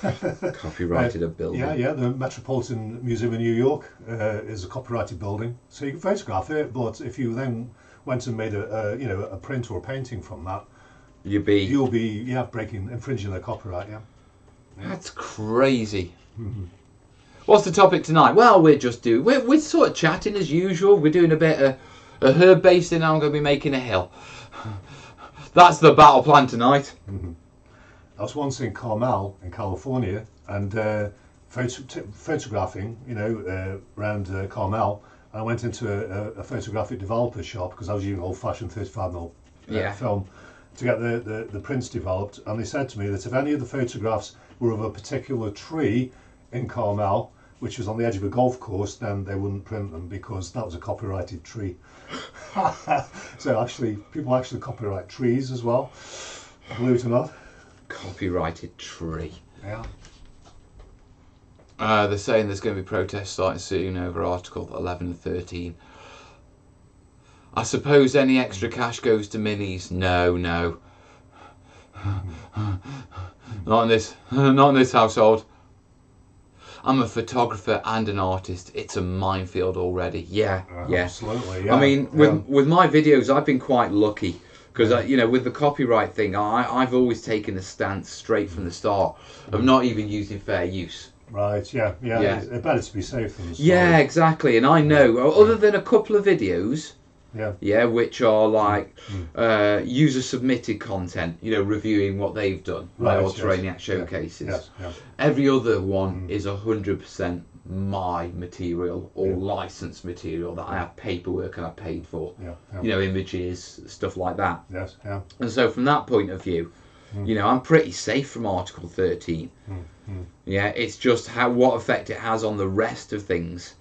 Copyrighted a building? Yeah. The Metropolitan Museum in New York is a copyrighted building, so you can photograph it. But if you then went and made a print or a painting from that, you'll be infringing their copyright. Yeah. That's crazy. What's the topic tonight? Well, we're sort of chatting as usual. We're doing a bit of a herb based, and now I'm going to be making a hill. That's the battle plan tonight. I was once in Carmel in California and photographing, around Carmel. And I went into a photographic developer shop because I was using old-fashioned 35mm film to get the prints developed. And they said to me that if any of the photographs were of a particular tree in Carmel, which was on the edge of a golf course, then they wouldn't print them because that was a copyrighted tree. So people actually copyright trees as well, believe it or not. Copyrighted tree. Yeah. They're saying there's going to be protests starting soon over Article 11 and 13. I suppose any extra cash goes to minis. No. Not in this household. I'm a photographer and an artist. It's a minefield already. Yeah. Absolutely. Yeah. I mean, with my videos, I've been quite lucky because with the copyright thing, I've always taken a stance straight from the start of not even using fair use. Right. Yeah. It's better to be safe than sorry. Yeah, exactly. And I know, other than a couple of videos. Yeah, which are like user submitted content, reviewing what they've done, right, or terrainiacs showcases. Yes. Every other one is 100% my material or licensed material that I have paperwork and I paid for. Images, stuff like that. Yes, yeah. And so from that point of view, I'm pretty safe from Article 13. Yeah, it's just what effect it has on the rest of things.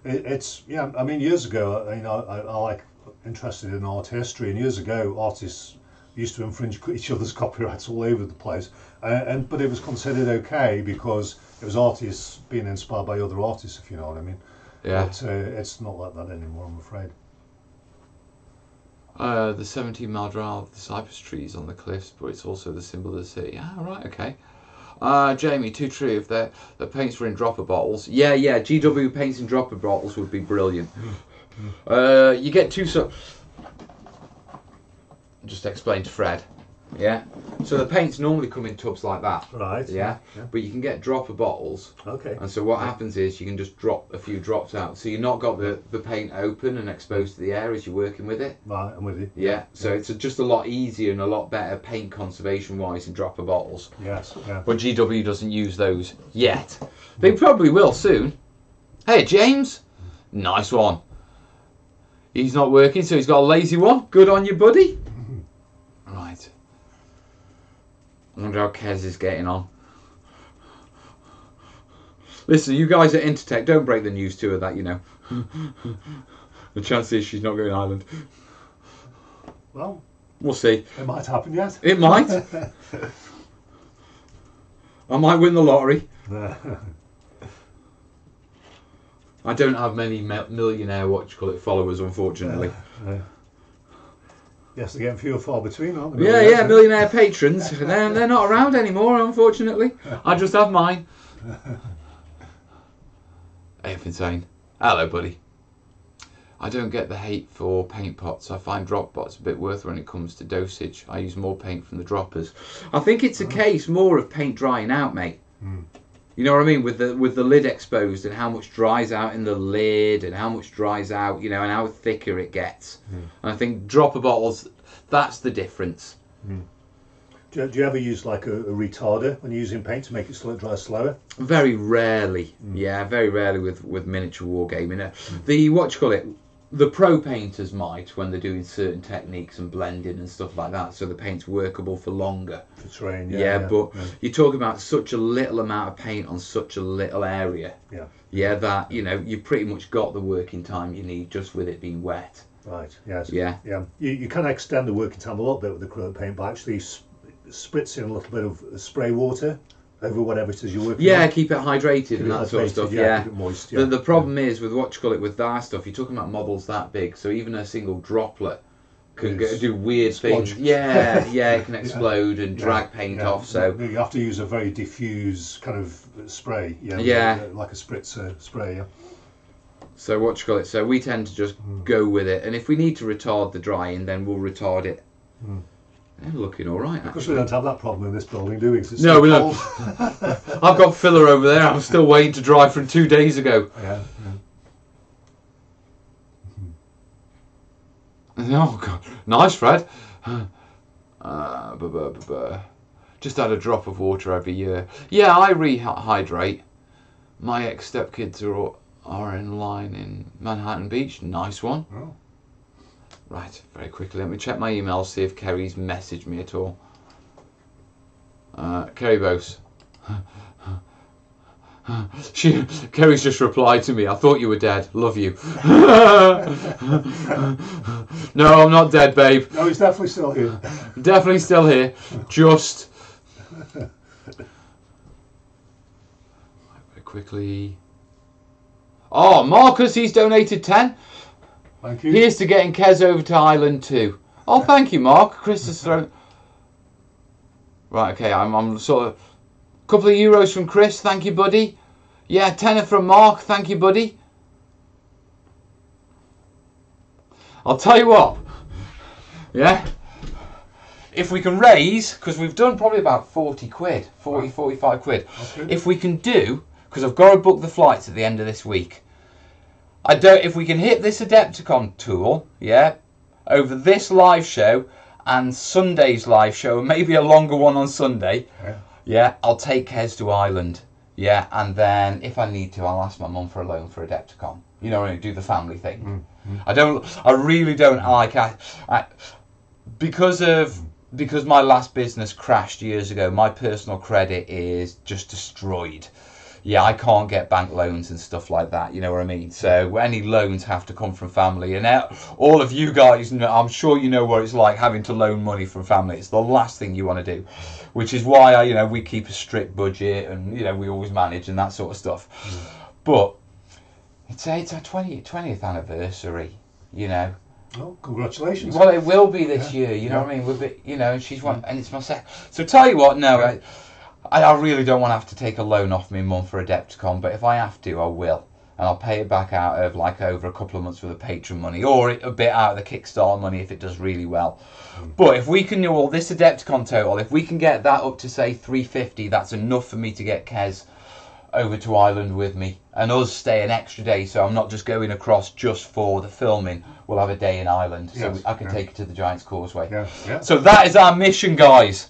I mean, years ago, I like interested in art history, and years ago, artists used to infringe each other's copyrights all over the place, but it was considered okay because it was artists being inspired by other artists, if you know what I mean. Yeah. But it's not like that anymore, I'm afraid. The 17-mile drive of the cypress trees on the cliffs, but it's also the symbol of the city. Ah, right, okay. Jamie, too true. If the paints were in dropper bottles, yeah, GW paints in dropper bottles would be brilliant. You get just explain to Fred. Yeah. So the paints normally come in tubs like that. Right. Yeah. But you can get dropper bottles. Okay. And so what happens is you can just drop a few drops out. So you've not got the paint open and exposed to the air as you're working with it. Right, I'm with you. Yeah. So it's just a lot easier and a lot better paint conservation wise in dropper bottles. Yes. Yeah. But GW doesn't use those yet. They probably will soon. Hey James, nice one. He's not working, so he's got a lazy one. Good on you, buddy. Right. I wonder how Kez is getting on. Listen, you guys at Intertech, don't break the news to her that, The chance is she's not going Ireland. Well, We'll see. It might happen yet. It might. I might win the lottery. I don't have many millionaire followers, unfortunately. Yes, they're getting few and far between, aren't they? Yeah, millionaire patrons. They're not around anymore, unfortunately. I just have mine. Everything's saying, hello, buddy. I don't get the hate for paint pots. I find drop pots a bit worse when it comes to dosage. I use more paint from the droppers. I think it's a case more of paint drying out, mate. You know what I mean? With the lid exposed and how much dries out in the lid and how much dries out, you know, and how thicker it gets. And I think dropper bottles, that's the difference. Do you ever use like a retarder when you're using paint to make it dry slower? Very rarely. Yeah, very rarely with miniature wargaming. The pro painters might when they're doing certain techniques and blending and stuff like that, so the paint's workable for longer. For terrain, but you're talking about such a little amount of paint on such a little area. Yeah, that, you know, you've pretty much got the working time you need just with it being wet. Right, yes. Yeah. You can extend the working time a little bit with acrylic paint by actually spritzing a little bit of spray water over whatever it is you're working on. Keep it hydrated and that sort of stuff. Keep it moist, The problem is with with that stuff, you're talking about models that big, so even a single droplet can do weird things. It can explode and drag paint off. So you have to use a very diffuse kind of spray. Like a spritzer spray. So so we tend to just go with it, and if we need to retard the drying, then we'll retard it. They're looking all right, actually. Because we don't have that problem in this building, do we? No, we don't. I've got filler over there. I'm still waiting to dry from 2 days ago. Oh God, nice, Fred. Just add a drop of water every year. Yeah, I rehydrate. My ex-stepkids are in line in Manhattan Beach. Nice one. Oh. Right, very quickly, let me check my emails, see if Kerry's messaged me at all. Kerry Bose. Kerry's just replied to me, I thought you were dead, love you. No, I'm not dead, babe. No, he's definitely still here. Definitely still here, just... Very quickly... Oh, Marcus, he's donated 10. Thank you. Here's to getting Kez over to Ireland too. Oh, thank you, Mark. Chris has thrown... Right, okay, I'm sort of... Couple of euros from Chris, thank you, buddy. Yeah, tenner from Mark, thank you, buddy. I'll tell you what. Yeah? If we can raise, because we've done probably about 40 quid, 45 quid. Okay. If we can do, because I've got to book the flights at the end of this week. If we can hit this Adepticon tour, over this live show and Sunday's live show, and maybe a longer one on Sunday, I'll take Kez to Ireland, and then if I need to, I'll ask my mum for a loan for Adepticon. You know, do the family thing. I really don't like, because my last business crashed years ago, my personal credit is just destroyed. I can't get bank loans and stuff like that, you know what I mean? So any loans have to come from family, and all of you guys know, I'm sure you know what it's like having to loan money from family. It's the last thing you want to do, which is why we keep a strict budget, and we always manage and that sort of stuff. But it's our 20th anniversary, Oh, congratulations. Well, it will be this year, you know what I mean? We'll be, and she's one, and it's my second. So tell you what, no, I really don't want to have to take a loan off my mum for Adepticon, but if I have to, I will. And I'll pay it back out of over a couple of months worth of patron money, or a bit out of the Kickstarter money if it does really well. But if we can do all this Adepticon total, if we can get that up to say 350, that's enough for me to get Kez over to Ireland with me, and us stay an extra day, so I'm not just going across just for the filming. We'll have a day in Ireland, so I can take it to the Giant's Causeway. So that is our mission, guys.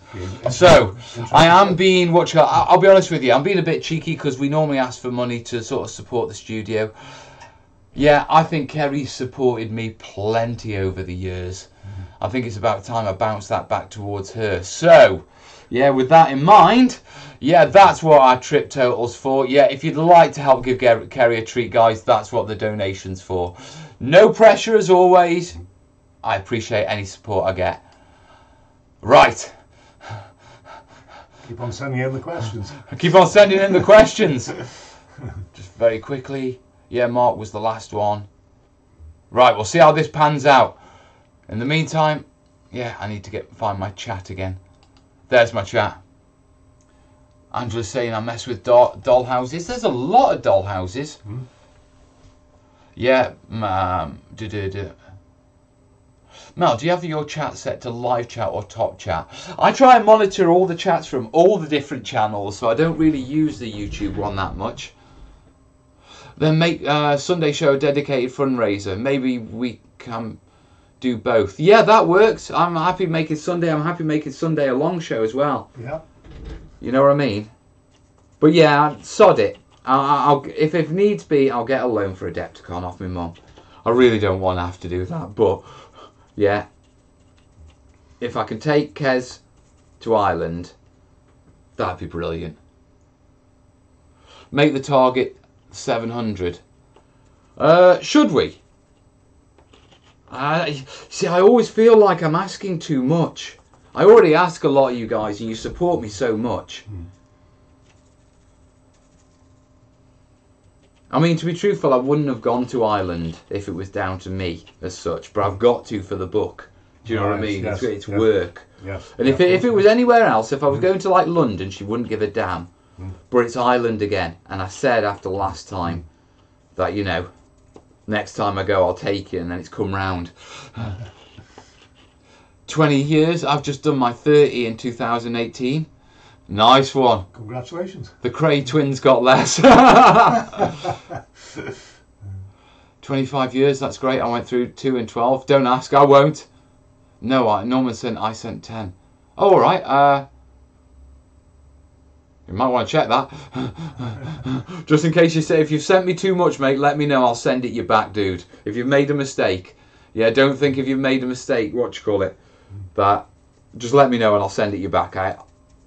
So I am being, I'll be honest with you, I'm being a bit cheeky because we normally ask for money to sort of support the studio. I think Kerry's supported me plenty over the years. I think it's about time I bounce that back towards her. So with that in mind, that's what our trip total's for. If you'd like to help give Kerry a treat, guys, that's what the donation's for. No pressure as always. I appreciate any support I get. Right. Keep on sending in the questions. Keep on sending in the questions. Just very quickly. Yeah, Mark was the last one. Right, we'll see how this pans out. In the meantime, yeah, I need to find my chat again. There's my chat. Angela's saying I mess with doll houses. There's a lot of doll houses. Mm. Yeah, Mel, do you have your chat set to live chat or top chat? I try and monitor all the chats from all the different channels, so I don't really use the YouTube one that much. Then make Sunday show a dedicated fundraiser. Maybe we can do both. Yeah, that works. I'm happy making Sunday. I'm happy making Sunday a long show as well. Yeah. You know what I mean? But yeah, sod it. I'll if needs be, I'll get a loan for Adepticon off my mum. I really don't want to have to do that, but yeah. If I can take Kez to Ireland, that'd be brilliant. Make the target 700. Should we? See, I always feel like I'm asking too much. I already ask a lot of you guys and you support me so much. I mean, to be truthful, I wouldn't have gone to Ireland if it was down to me as such, but I've got to for the book. Do you know what I mean? Yes, it's work. Yes. And if it was anywhere else, if I was going to like London, she wouldn't give a damn. But it's Ireland again. And I said after last time that, you know, next time I go, I'll take you, and then it's come round. 20 years, I've just done my 30 in 2018. Nice one. Congratulations. The Cray twins got less. 25 years, that's great. I went through 2 and 12. Don't ask, I won't. No, Norman sent, I sent 10. Oh, all right. You might want to check that. Just in case you say, if you've sent me too much, mate, let me know. I'll send it you back, dude. If you've made a mistake. Yeah, don't think if you've made a mistake, what you call it. But just let me know and I'll send it you back.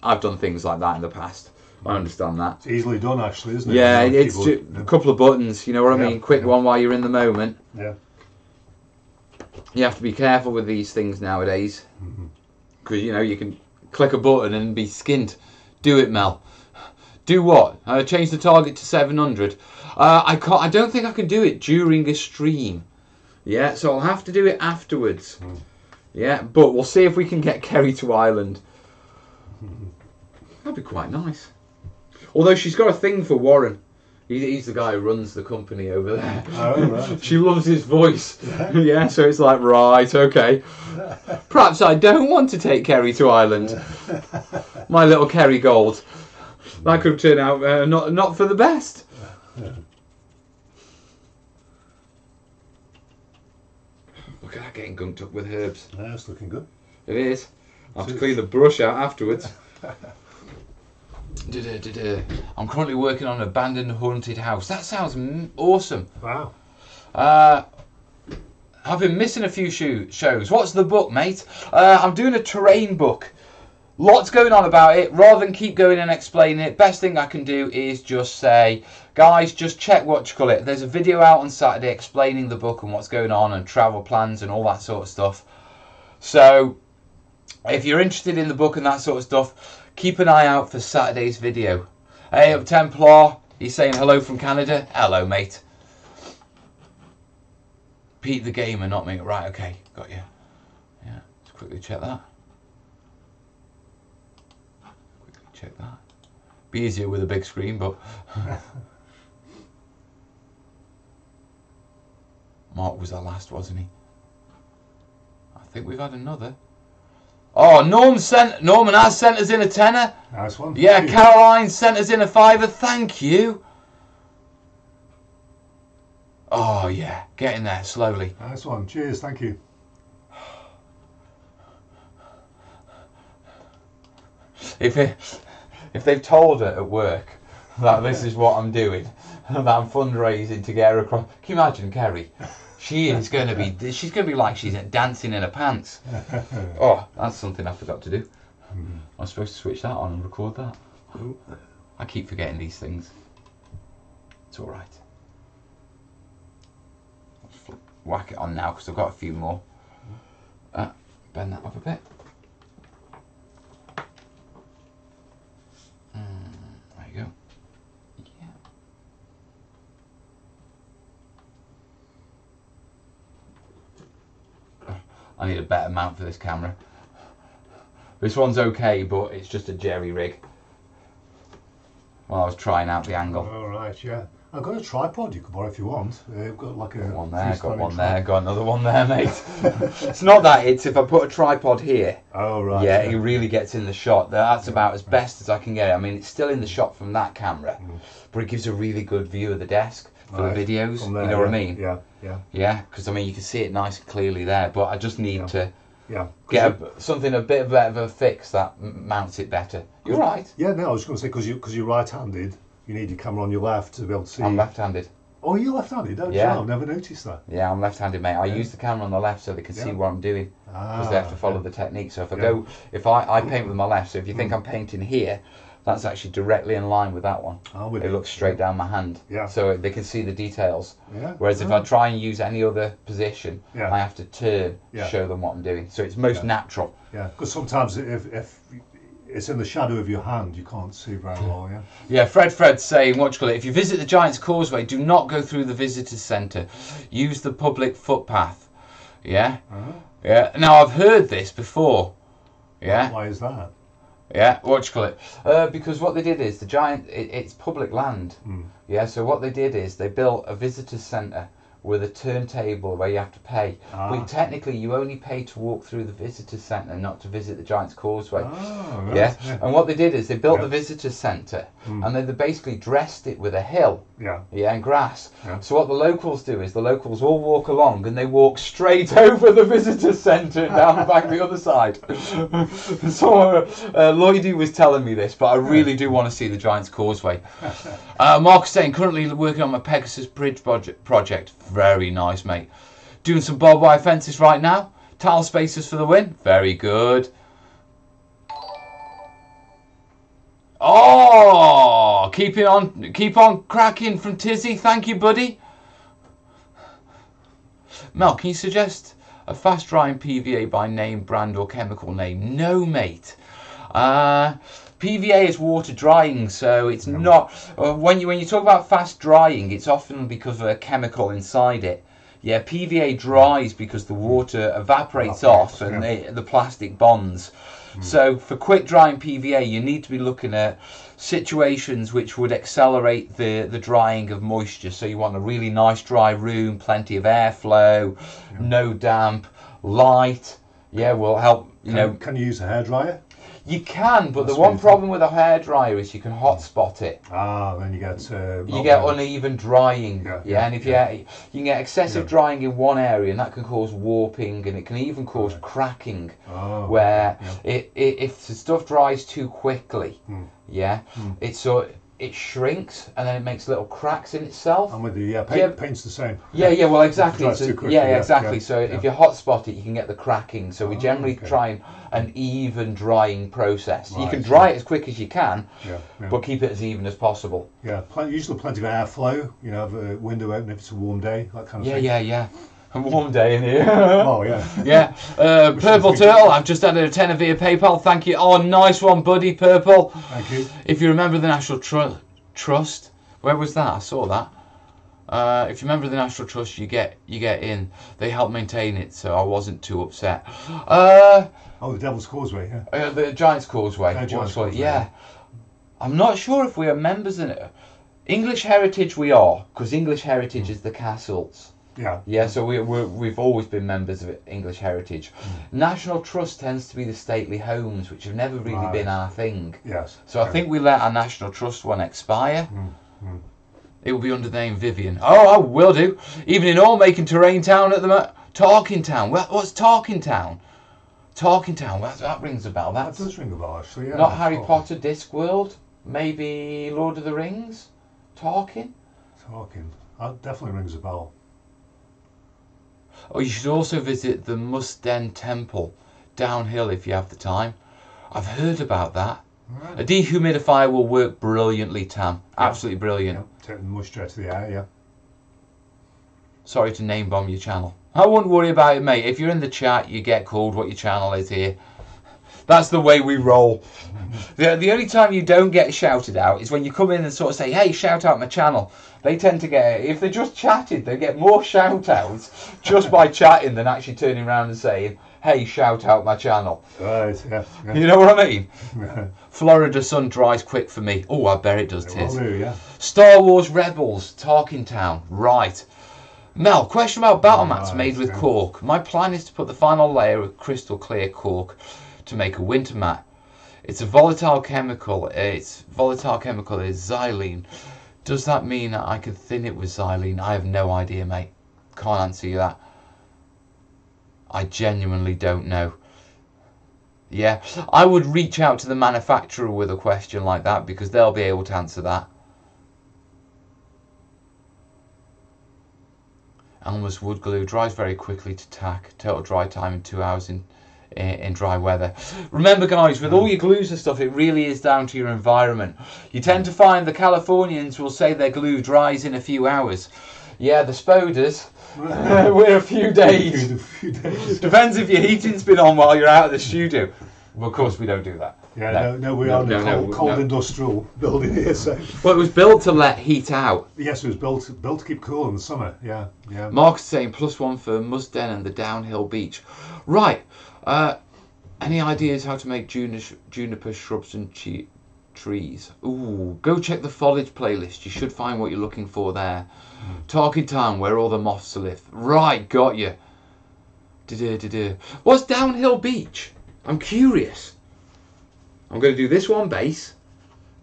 I've done things like that in the past. I understand that. It's easily done, actually, isn't it? Yeah, it's just a couple of buttons, you know what I mean? Quick one while you're in the moment. Yeah. You have to be careful with these things nowadays. Because, you know, you can click a button and be skinned. Do it, Mel. Do what? Change the target to 700. I don't think I can do it during a stream. Yeah, so I'll have to do it afterwards. Yeah, but we'll see if we can get Kerry to Ireland. That'd be quite nice. Although she's got a thing for Warren. He's the guy who runs the company over there. Oh, right. She loves his voice. Yeah, so it's like, right, okay. Perhaps I don't want to take Kerry to Ireland. My little Kerry Gold. That could turn out not for the best. Look at that getting gunked up with herbs. Yeah, it's looking good. It is. I'll have to clean the brush out afterwards. I'm currently working on an abandoned haunted house. That sounds awesome. Wow. I've been missing a few shows. What's the book, mate? I'm doing a terrain book. Lots going on about it. Rather than keep going and explaining it, best thing I can do is just say, guys, just check what you call it. There's a video out on Saturday explaining the book and what's going on and travel plans and all that sort of stuff. So if you're interested in the book and that sort of stuff, keep an eye out for Saturday's video. Hey, up Templar, he's saying hello from Canada. Hello, mate. Pete the Gamer, not me. Right, okay, got you. Yeah, let's quickly check that. Quickly check that. Be easier with a big screen, but... Mark was our last, wasn't he? I think we've had another. Oh, Norman has sent us in a tenner. Nice one. Yeah, Caroline sent us in a £5. Thank you. Oh, yeah. Getting there slowly. Nice one. Cheers. Thank you. If they've told her at work that this is what I'm doing, that I'm fundraising to get her across. Can you imagine, Kerry? She's going to be like she's dancing in her pants. Oh, that's something I forgot to do. I'm supposed to switch that on and record that. I keep forgetting these things. It's all right. Let's whack it on now because I've got a few more. Bend that up a bit. I need a better mount for this camera. This one's okay, but it's just a jerry rig. While I was trying out the angle. All right, yeah. I've got a tripod you can borrow if you want. I've got like a one there, got one there, got another one there, mate. It's not that, it's if I put a tripod here. Oh, right. Yeah, it really gets in the shot. That's about as best as I can get it. I mean, it's still in the shot from that camera, but it gives a really good view of the desk for the videos. There, you know what I mean? Yeah, yeah. Yeah, because I mean, you can see it nice and clearly there, but I just need to get something a bit of a fix that mounts it better. You're right. Yeah, no, I was going to say, because you're right-handed, you need your camera on your left to be able to see. I'm left-handed. Oh, you're left-handed? Oh, yeah. I've never noticed that. Yeah, I'm left-handed, mate. I use the camera on the left so they can see what I'm doing, because they have to follow the technique. So if I paint with my left, so if you think I'm painting here, that's actually directly in line with that one. It looks straight down my hand, so they can see the details. Whereas if I try and use any other position, I have to turn to show them what I'm doing. So it's most natural. Yeah, because sometimes if it's in the shadow of your hand, you can't see very well, yeah? Yeah, Fred's saying, what do you call it, if you visit the Giant's Causeway, do not go through the visitors centre. Use the public footpath. Yeah? Yeah. Now, I've heard this before. Yeah? Why is that? Yeah, what do you call it? Because what they did is, the Giant, it's public land. Yeah, so what they did is, they built a visitors centre with a turntable where you have to pay. But technically, you only pay to walk through the visitors centre, not to visit the Giant's Causeway. Right. Yeah, and what they did is they built the visitors centre, and then they basically dressed it with a hill. Yeah, and grass. So what the locals do is the locals all walk along, and they walk straight over the visitors centre down back the other side. So Lloydie was telling me this, but I really do want to see the Giant's Causeway. Mark is saying, currently working on my Pegasus Bridge project. Very nice, mate. Doing some barbed wire fences right now. Tile spacers for the win. Very good. Oh, keep on cracking from Tizzy. Thank you, buddy. Mel, can you suggest a fast drying PVA by name, brand, or chemical name? No, mate. PVA is water drying, so it's not. When you talk about fast drying, it's often because of a chemical inside it. Yeah, PVA dries because the water evaporates off and the plastic bonds. So for quick drying PVA, you need to be looking at situations which would accelerate the drying of moisture. So you want a really nice dry room, plenty of airflow, no damp, light. Yeah, will help. Can you use a hairdryer? You can, but the one problem with a hairdryer is you can hotspot it. Then you get uneven drying. And if you can get excessive drying in one area, and that can cause warping, and it can even cause cracking. Where if the stuff dries too quickly, it shrinks and then it makes little cracks in itself. I'm with you. Paint's the same. Well, exactly. So, quickly, exactly. So if you hotspot it, you can get the cracking. So we generally try an even drying process. You can dry it as quick as you can, but keep it as even as possible. Usually plenty of airflow. Have a window open if it's a warm day, that kind of thing. Yeah. A warm day in here. Purple Turtle, I've just added a tenner via PayPal. Thank you. Oh, nice one, buddy, Purple. Thank you. If you remember the National Trust, where was that? I saw that. If you remember the National Trust, you get in. They help maintain it, so I wasn't too upset. The Devil's Causeway, the Giant's Causeway. Yeah. I'm not sure if we are members in it. English Heritage we are, because English Heritage is the castles. So we've always been members of English Heritage. National Trust tends to be the stately homes, which have never really been our thing. So I think we let our National Trust one expire. It will be under the name Vivian. Oh, I will do. Even in all, making Terrain Town at the Talking Town. What's Talking Town? Talking Town. That rings a bell. That does ring a bell, actually. Yeah. Not Harry Potter, Discworld. Maybe Lord of the Rings. Talking. That definitely rings a bell. Oh, you should also visit the Musden Temple, downhill if you have the time. I've heard about that. Right. A dehumidifier will work brilliantly, Tam. Absolutely brilliant. Take the moisture out of the air, Sorry to name bomb your channel. I wouldn't worry about it, mate. If you're in the chat, you get called what your channel is here. That's the way we roll. The only time you don't get shouted out is when you come in and sort of say, hey, shout out my channel. They tend to get, if they just chatted, they get more shout outs just by chatting than actually turning around and saying, hey, shout out my channel. Right, yeah. You know what I mean? Yeah. Florida sun dries quick for me. Oh, I bet it does, It will Tiz. do, yeah. Star Wars Rebels, Talking Town. Right. Mel, question about battle mats made with cork. My plan is to put the final layer of crystal clear cork to make a winter mat. It's a volatile chemical. Its volatile chemical is xylene. Does that mean I can thin it with xylene? I have no idea, mate. Can't answer you that. I genuinely don't know. Yeah, I would reach out to the manufacturer with a question like that because they'll be able to answer that. Elmer's wood glue dries very quickly to tack. Total dry time in 2 hours in dry weather. Remember, guys, with all your glues and stuff, it really is down to your environment. You tend to find the Californians will say their glue dries in a few hours. Yeah, the Spoders, we're a few days. Depends if your heating's been on while you're out of the studio. Well, of course, we don't do that. Yeah, no, we are in a cold industrial building here. So. Well, it was built to let heat out. Yes, it was built to keep cool in the summer. Yeah, yeah. Mark's saying +1 for Musden and the downhill beach. Right. Any ideas how to make juniper shrubs and trees? Ooh, go check the foliage playlist. You should find what you're looking for there. Talking Town, where all the moths live. Right, got you. What's downhill beach? I'm curious. I'm going to do this one base.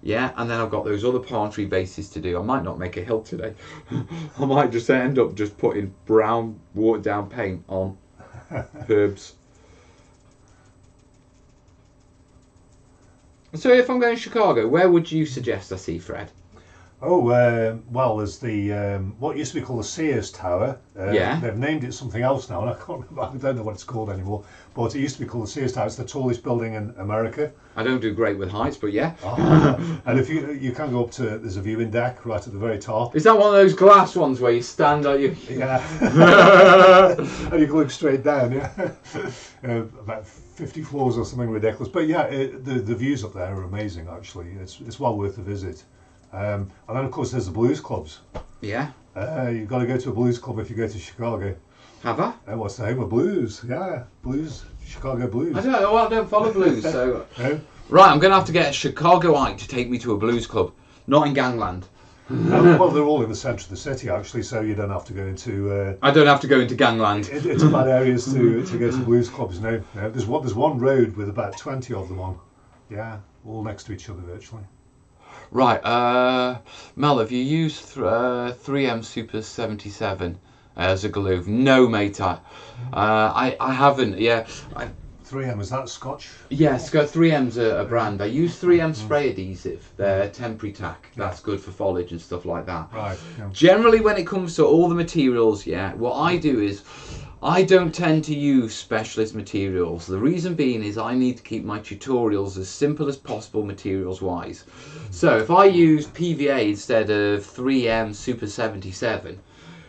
Yeah, and then I've got those other palm tree bases to do. I might not make a hill today. I might just end up just putting brown watered down paint on herbs. So if I'm going to Chicago, where would you suggest I see Fred? Oh, well, there's the what used to be called the Sears Tower. Yeah. They've named it something else now, and I can't remember. I don't know what it's called anymore. But it used to be called the Sears Tower. It's the tallest building in America. I don't do great with heights, but yeah. And if you can go up to, there's a viewing deck right at the very top. Is that one of those glass ones where you stand on you? Yeah. And you can look straight down. Yeah. About 50 floors or something ridiculous. But yeah, the views up there are amazing. Actually, it's well worth a visit. And then of course there's the blues clubs. Yeah. You've got to go to a blues club if you go to Chicago. Have I? What's the home of blues? Yeah, blues, Chicago blues. I don't know. Well, I don't follow blues, so. Right, I'm going to have to get a Chicagoite to take me to a blues club, not in Gangland. Well, they're all in the centre of the city actually, so you don't have to go into. I don't have to go into Gangland. Into bad areas to go to blues clubs. No, there's one road with about 20 of them on. Yeah, all next to each other virtually. Right, Mel, have you used 3M Super 77 as a glue? No, mate, I haven't. Yeah, 3M, is that Scotch? Yes, 3M's a brand. I use 3M spray adhesive. They're temporary tack. That's good for foliage and stuff like that. Right. Yeah. Generally, when it comes to all the materials, yeah, what I do is I don't tend to use specialist materials. The reason being is I need to keep my tutorials as simple as possible materials wise. So if I use PVA instead of 3M Super 77,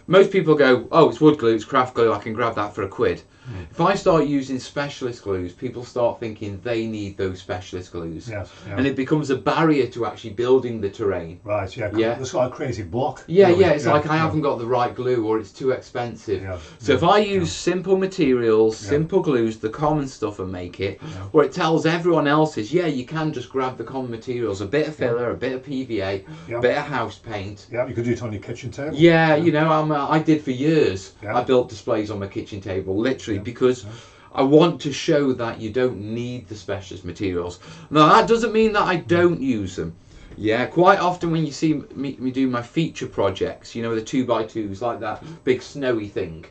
most people go, oh, it's wood glue, it's craft glue, I can grab that for £1. If I start using specialist glues, people start thinking they need those specialist glues. Yes, yeah. And it becomes a barrier to actually building the terrain. Right, yeah. Yeah. It's like a crazy block. Yeah, really. yeah, it's like I haven't got the right glue or it's too expensive. Yeah. So if I use simple materials, simple glues, the common stuff and make it, where it tells everyone else is, yeah, you can just grab the common materials, a bit of filler, a bit of PVA, a bit of house paint. Yeah, you could do it on your kitchen table. Yeah, you know, I did for years. Yeah. I built displays on my kitchen table, literally, because I want to show that you don't need the specialist materials. Now, that doesn't mean that I don't use them. Yeah, quite often when you see me do my feature projects, you know, the 2x2s, like that big snowy thing.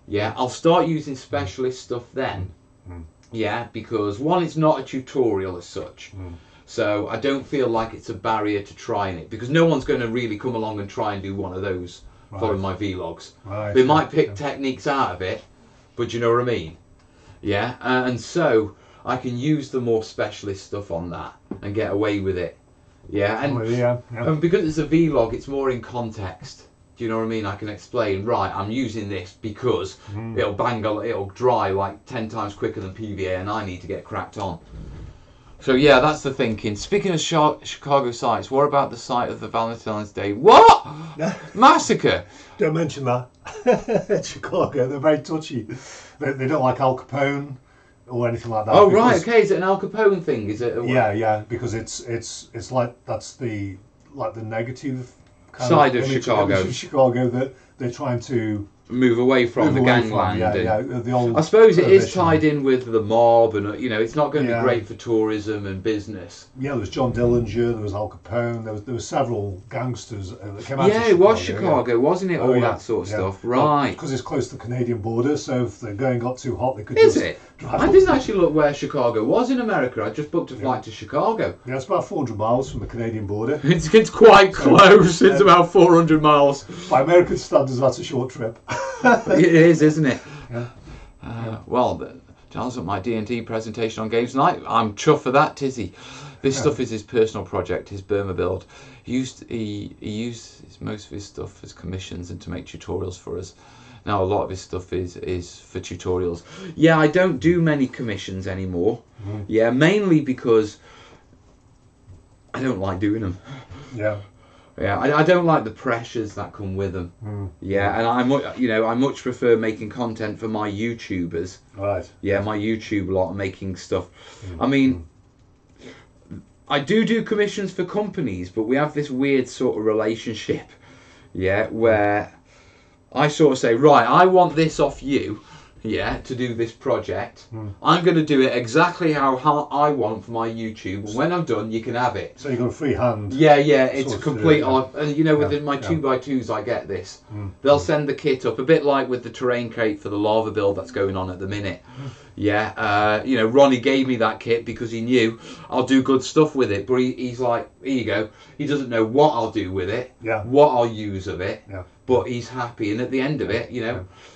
Yeah, I'll start using specialist stuff then. Yeah, because one, it's not a tutorial as such. So I don't feel like it's a barrier to trying it, because no one's going to really come along and try and do one of those following my vlogs. They might pick techniques out of it, but you know what I mean? Yeah, and so I can use the more specialist stuff on that and get away with it. Yeah, and because it's a vlog, it's more in context. Do you know what I mean? I can explain, right, I'm using this because it'll dry like 10 times quicker than PVA and I need to get cracked on. So yeah, that's the thinking. Speaking of Chicago sites, what about the site of the Valentine's Day? What? Massacre? Don't mention that. Chicago, they're very touchy. They don't like Al Capone or anything like that. Oh right, okay. Is it an Al Capone thing? Is it? Yeah, because it's like that's the negative kind side of image Chicago. Chicago that they're trying to move away from the gangland. The old I suppose it is prohibition. tied in with the mob, and it's not going to Yeah. be great for tourism and business. Yeah, there was John Dillinger, there was Al Capone, there was several gangsters that came out. Yeah, of it was Chicago, Chicago, wasn't it? Oh, All yeah, that sort of yeah. stuff, right? Because it's close to the Canadian border, so if the going got too hot, they could Is just it? drive I up. didn't actually look where Chicago was in America. I just booked a flight to Chicago. Yeah, it's about 400 miles from the Canadian border. It's quite close. It's about 400 miles. By American standards, that's a short trip. It is, isn't it? Yeah. Well, Charles at my D&D presentation on Games Night. I'm chuffed for that, Tizzy. This stuff is his personal project, his Burma build. He uses most of his stuff as commissions and to make tutorials for us. Now a lot of his stuff is for tutorials. Yeah, I don't do many commissions anymore. Yeah, mainly because I don't like doing them. Yeah. Yeah, I don't like the pressures that come with them. Yeah, and I much prefer making content for my YouTubers. Right. Yeah, my YouTube lot are making stuff. I mean, I do commissions for companies, but we have this weird sort of relationship. Yeah, where I sort of say, right, I want this off you. Yeah, to do this project. I'm going to do it exactly how I want for my YouTube. And when I'm done, you can have it. So you got a free hand. Yeah, it's sort a of complete. to do it, And within my 2x2s, I get this. They'll send the kit up a bit like with the terrain crate for the lava build that's going on at the minute. Yeah, Ronnie gave me that kit because he knew I'll do good stuff with it. But he's like, here you go. He doesn't know what I'll do with it, what I'll use of it. Yeah. But he's happy, and at the end of it,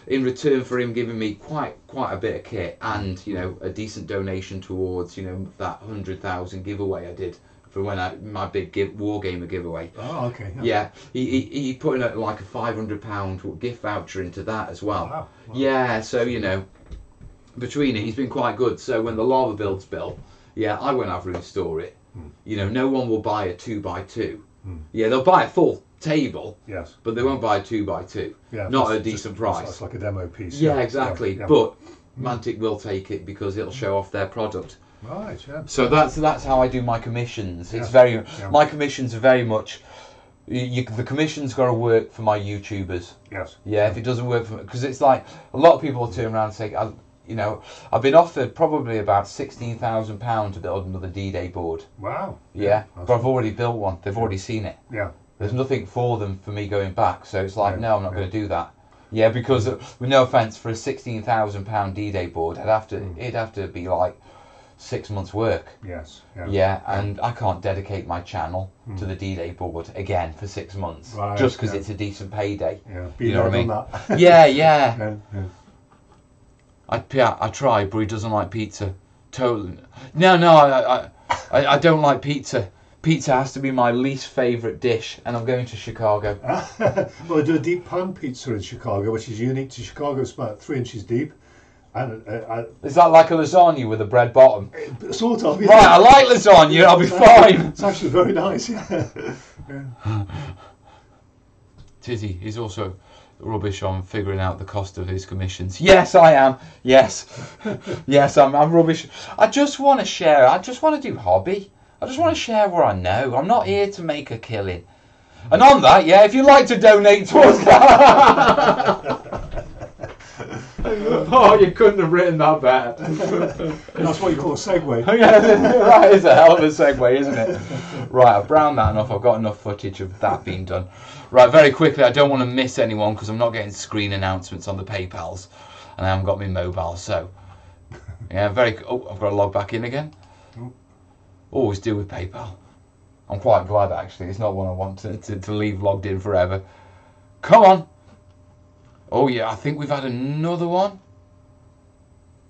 in return for him giving me quite a bit of kit and a decent donation towards that 100,000 giveaway I did for my big Wargamer giveaway. Oh, okay. Yeah, he put in like a £500 gift voucher into that as well. Wow. Yeah, so between it, he's been quite good. So when the lava build's built, I won't have room to store it. No one will buy a 2x2. Yeah, they'll buy a full table, Yes. but they won't buy a 2x2. Yeah. Not at a decent price. It's like a demo piece. Yeah, exactly. Yeah. But Mantic will take it because it'll show off their product. Right. Yeah. So that's how I do my commissions. It's my commissions are very much. The commission's got to work for my YouTubers. Yes. Yeah, if it doesn't work for because it's like a lot of people will turn around and say, I've been offered probably about £16,000 to build another D-Day board. Wow. Yeah, but I've already built one. They've already seen it. Yeah. There's nothing for them for me going back, so it's like, no, I'm not going to do that. Yeah, because with no offence, for a £16,000 D-Day board, it'd have to be like 6 months' work. Yes. Yeah, and I can't dedicate my channel to the D-Day board again for 6 months just because it's a decent payday. Yeah. You know what I mean? That. Yeah. Yeah. I tried, but he doesn't like pizza. Totally. No, I don't like pizza. Pizza has to be my least favourite dish, and I'm going to Chicago. Well, I do a deep pan pizza in Chicago, which is unique to Chicago. It's about 3 inches deep. And Is that like a lasagna with a bread bottom? Sort of. Yeah. Right, I like lasagna. I'll be fine. It's actually very nice. Yeah. Tizzy is also rubbish on figuring out the cost of his commissions. Yes, I am. Yes, I'm rubbish. I just want to share. I just want to do hobby. I just want to share what I know. I'm not here to make a killing. And on that, if you'd like to donate towards that. Oh, you couldn't have written that better. That's what you call a segue. That is a hell of a segue, isn't it? Right, I've browned that enough. I've got enough footage of that being done. Right, very quickly, I don't want to miss anyone because I'm not getting screen announcements on the PayPals, and I haven't got my mobile. So, I've got to log back in again. Always deal with PayPal. I'm quite glad actually. It's not one I want to leave logged in forever. Come on. Oh yeah, I think we've had another one.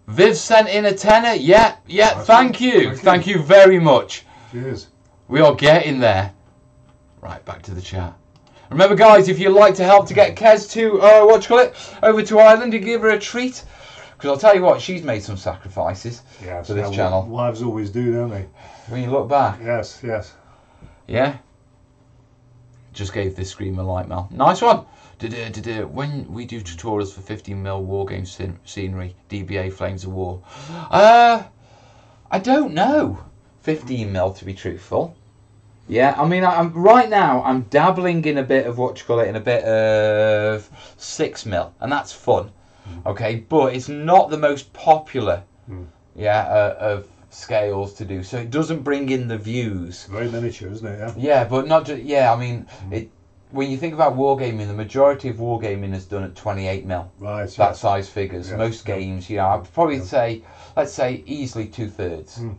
Viv sent in a tenner. Yeah. Thank you. Thank you very much. Cheers. We are getting there. Right, back to the chat. Remember, guys, if you'd like to help to get Kez to over to Ireland and give her a treat, Because I'll tell you what, she's made some sacrifices Yes, for this yeah, channel. Wives always do, don't they? When you look back. Yes, yes. Yeah. Just gave this scream a light, Mel. Nice one. When we do tutorials for 15mm wargame scenery, DBA Flames of War, I don't know. 15mm to be truthful. Yeah, I mean, right now I'm dabbling in a bit of what you call it, in a bit of 6mm, and that's fun. Okay, but it's not the most popular. Of scales to do, so it doesn't bring in the views. Very miniature, isn't it? Yeah. Yeah, but not just. Yeah, I mean, when you think about wargaming, the majority of wargaming is done at 28mm. Right. That size figures. Yes. Most games, I'd probably say, let's say, easily 2/3.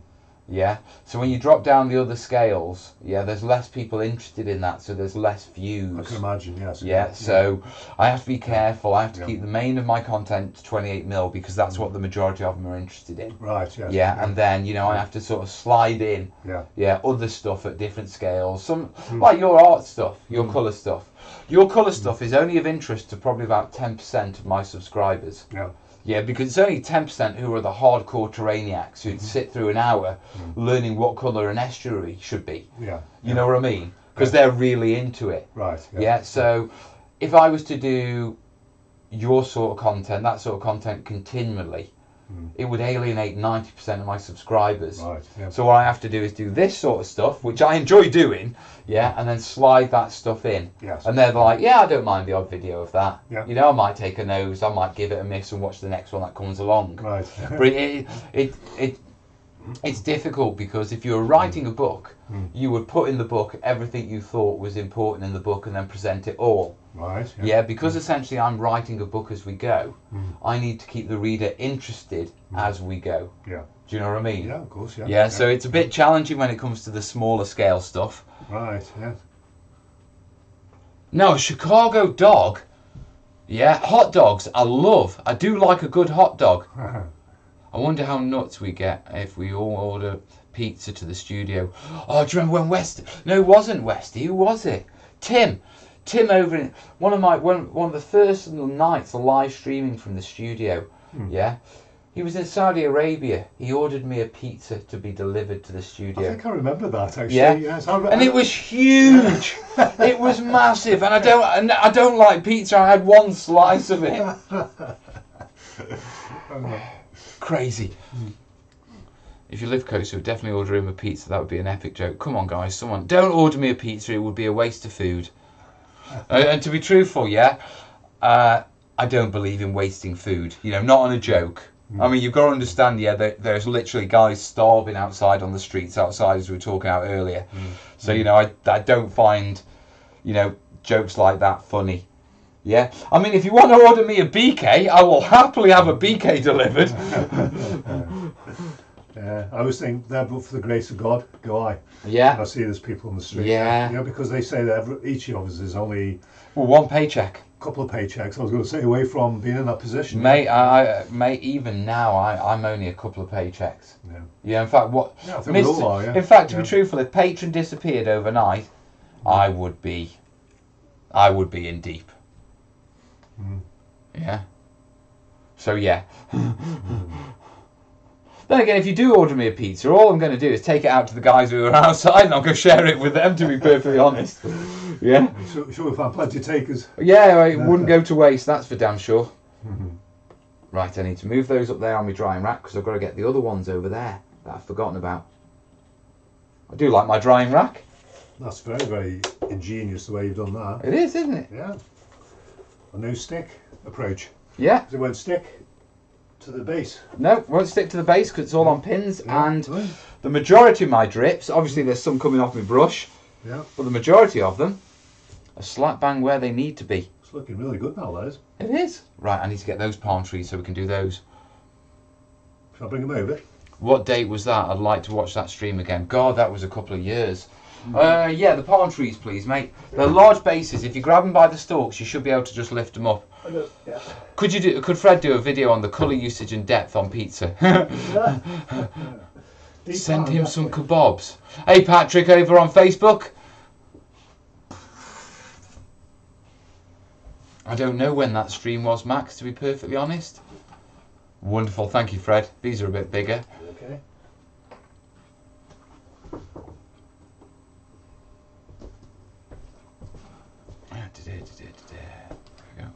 Yeah. So when you drop down the other scales, there's less people interested in that, so there's less views. I can imagine. Yes. Yeah. So I have to be careful. I have to keep the main of my content to 28mm because that's what the majority of them are interested in. Right. Yes. Yeah, and then I have to sort of slide in. Yeah. Other stuff at different scales. Some like your art stuff, your colour stuff. Your colour stuff is only of interest to probably about 10% of my subscribers. Yeah. Yeah, because it's only 10% who are the hardcore terrainiacs who'd sit through an hour learning what colour an estuary should be. Yeah. You know what I mean? Because they're really into it. Right. Yeah. So if I was to do your sort of content, that sort of content continually, it would alienate 90% of my subscribers. Right. Yeah. So what I have to do is do this sort of stuff, which I enjoy doing, and then slide that stuff in. Yes. And they're like, I don't mind the odd video of that. Yeah. I might take a nose, I might give it a miss and watch the next one that comes along. Right. But it's difficult because if you were writing a book, you would put in the book everything you thought was important in the book and then present it all. Right. Yeah, because essentially I'm writing a book as we go. I need to keep the reader interested as we go. Yeah. Do you know what I mean? Yeah, of course. Yeah. Yeah, so it's a bit challenging when it comes to the smaller scale stuff. Right. Yeah. No, a Chicago dog. Yeah, hot dogs. I do like a good hot dog. I wonder how nuts we get if we all order pizza to the studio. Oh, do you remember when Westy? No, it wasn't Westy. Who was it? Tim over in one of the first nights of live streaming from the studio. Yeah, he was in Saudi Arabia. He ordered me a pizza to be delivered to the studio. I think I remember that actually. Yeah, yes, and it was huge. It was massive, and I don't like pizza. I had one slice of it. Crazy. If you live closer, definitely order him a pizza. That would be an epic joke. Come on, guys, someone don't order me a pizza. It would be a waste of food. And to be truthful, I don't believe in wasting food. Not on a joke. I mean, you've got to understand, there's literally guys starving outside on the streets outside, as we were talking about earlier. So, I don't find, jokes like that funny. Yeah, I mean, if you want to order me a BK, I will happily have a BK delivered. I always think that, but for the grace of God, go I. Yeah. And I see there's people on the street. Yeah. Because they say that each of us is only one paycheck. A couple of paychecks. I was going to say away from being in that position. Mate, even now, I'm only a couple of paychecks. Yeah. Yeah. In fact, I think we all are, yeah. In fact, to be truthful, if Patreon disappeared overnight, I would be in deep. Yeah. So yeah. Then again, if you do order me a pizza, all I'm going to do is take it out to the guys who are outside, and I'll go share it with them. To be perfectly honest. Yeah. Sure, we'll find plenty of takers. Yeah, it wouldn't go to waste. That's for damn sure. Right, I need to move those up there on my drying rack because I've got to get the other ones over there that I've forgotten about. I do like my drying rack. That's very, very ingenious the way you've done that. It is, isn't it? Yeah. A no stick approach. Yeah. It won't stick to the base. No, won't stick to the base because it's all on pins, and the majority of my drips, obviously there's some coming off my brush, but the majority of them are slap bang where they need to be. It's looking really good now, that is. It is. Right, I need to get those palm trees so we can do those. Shall I bring them over? What date was that? I'd like to watch that stream again. God, that was a couple of years. Yeah, the palm trees, please, mate. They're large bases. If you grab them by the stalks, you should be able to just lift them up. Yeah. Could Fred do a video on the colour usage and depth on pizza? Send him some kebabs. Hey, Patrick, over on Facebook. I don't know when that stream was, Max, to be perfectly honest. Wonderful, thank you, Fred. These are a bit bigger. Okay. There we go.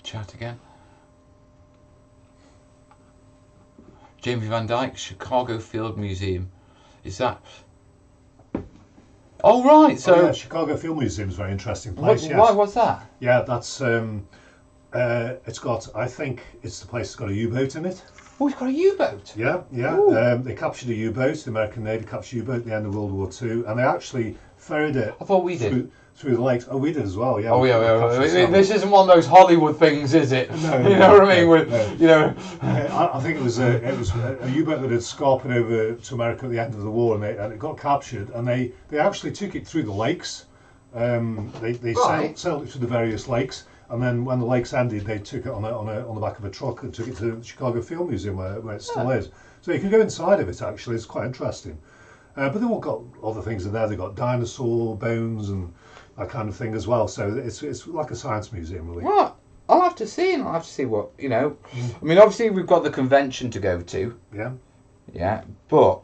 Chat again. Jamie Van Dyke, Chicago Field Museum. Is that? Oh right, so yeah, Chicago Field Museum is a very interesting place. Why? What's that? Yeah, that's it's got. I think it's the place that's got a U-boat in it. Oh, it's got a U-boat. Yeah. They captured a U-boat. The American Navy captured a U-boat at the end of World War II, and they actually ferried it. I thought we did. Through the lakes. Oh, we did as well. Yeah. Oh yeah. This isn't one of those Hollywood things, is it? No, you know what I mean? No. I think it was a U-boat that had scarped over to America at the end of the war, and it got captured, and they actually took it through the lakes. They sailed it through the various lakes, and then when the lakes ended, they took it on the back of a truck and took it to the Chicago Field Museum where it still is. So you can go inside of it. Actually, it's quite interesting. But they've all got other things in there. They've got dinosaur bones and that kind of thing as well. So it's like a science museum, really. Well, I'll have to see, and I'll have to see what, you know. I mean, obviously we've got the convention to go to. Yeah. Yeah, but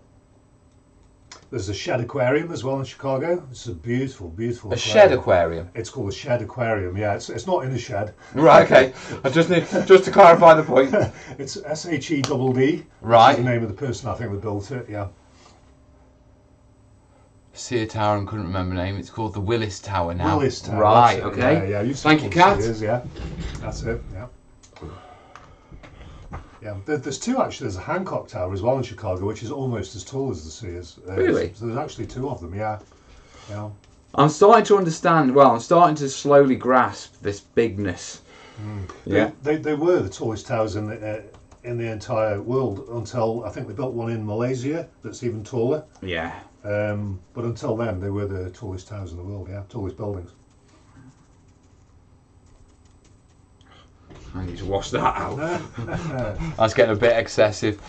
there's a Shed Aquarium as well in Chicago. It's a beautiful, beautiful. A Shed Aquarium. It's called a Shed Aquarium. Yeah, it's not in a shed. Right. Okay. I just need to clarify the point. It's SHEDD. Right. Is the name of the person I think that built it. Yeah. See a tower and couldn't remember the name. It's called the Willis Tower now. Willis Tower. Right. Okay. Yeah. Thank you, Kat. Yeah. That's it. Yeah. Yeah. There's two actually. There's a Hancock Tower as well in Chicago, which is almost as tall as the Sears. Really? So there's actually two of them. Yeah. Yeah. I'm starting to understand. Well, I'm starting to slowly grasp this bigness. Yeah. They were the tallest towers in the entire world until I think they built one in Malaysia that's even taller. Yeah. But until then, they were the tallest towers in the world. Yeah, tallest buildings. I need to wash that out. That's getting a bit excessive.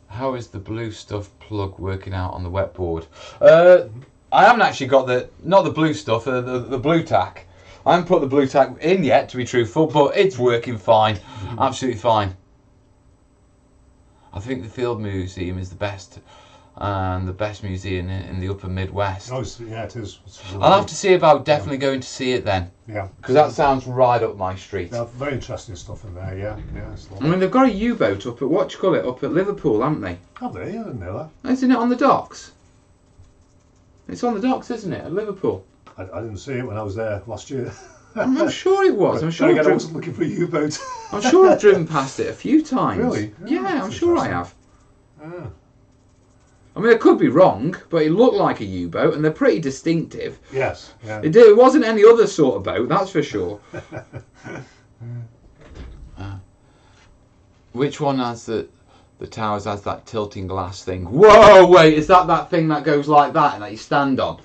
How is the blue stuff plug working out on the wetboard? I haven't actually got not the blue stuff, the blue tack. I haven't put the blue tack in yet, to be truthful, but it's working fine, absolutely fine. I think the Field Museum is the best, and the best museum in the Upper Midwest. Oh, yeah, it is. I'll have to see about definitely going to see it then. Yeah. Because that sounds right up my street. Yeah, very interesting stuff in there. Yeah. It's I mean, they've got a U-boat up at up at Liverpool, haven't they? Have they? I didn't know that. Isn't it on the docks? It's on the docks, isn't it, at Liverpool? I didn't see it when I was there last year. I'm sure it was. I'm sure. I wasn't looking for a U-boat. I'm sure I've driven past it a few times. Really? Yeah, I'm sure I have. Ah. I mean, I could be wrong, but it looked like a U-boat, and they're pretty distinctive. Yes. Yeah. It wasn't any other sort of boat, that's for sure. Which one has the towers has that tilting glass thing? Whoa, wait, is that thing that goes like that and that you stand on?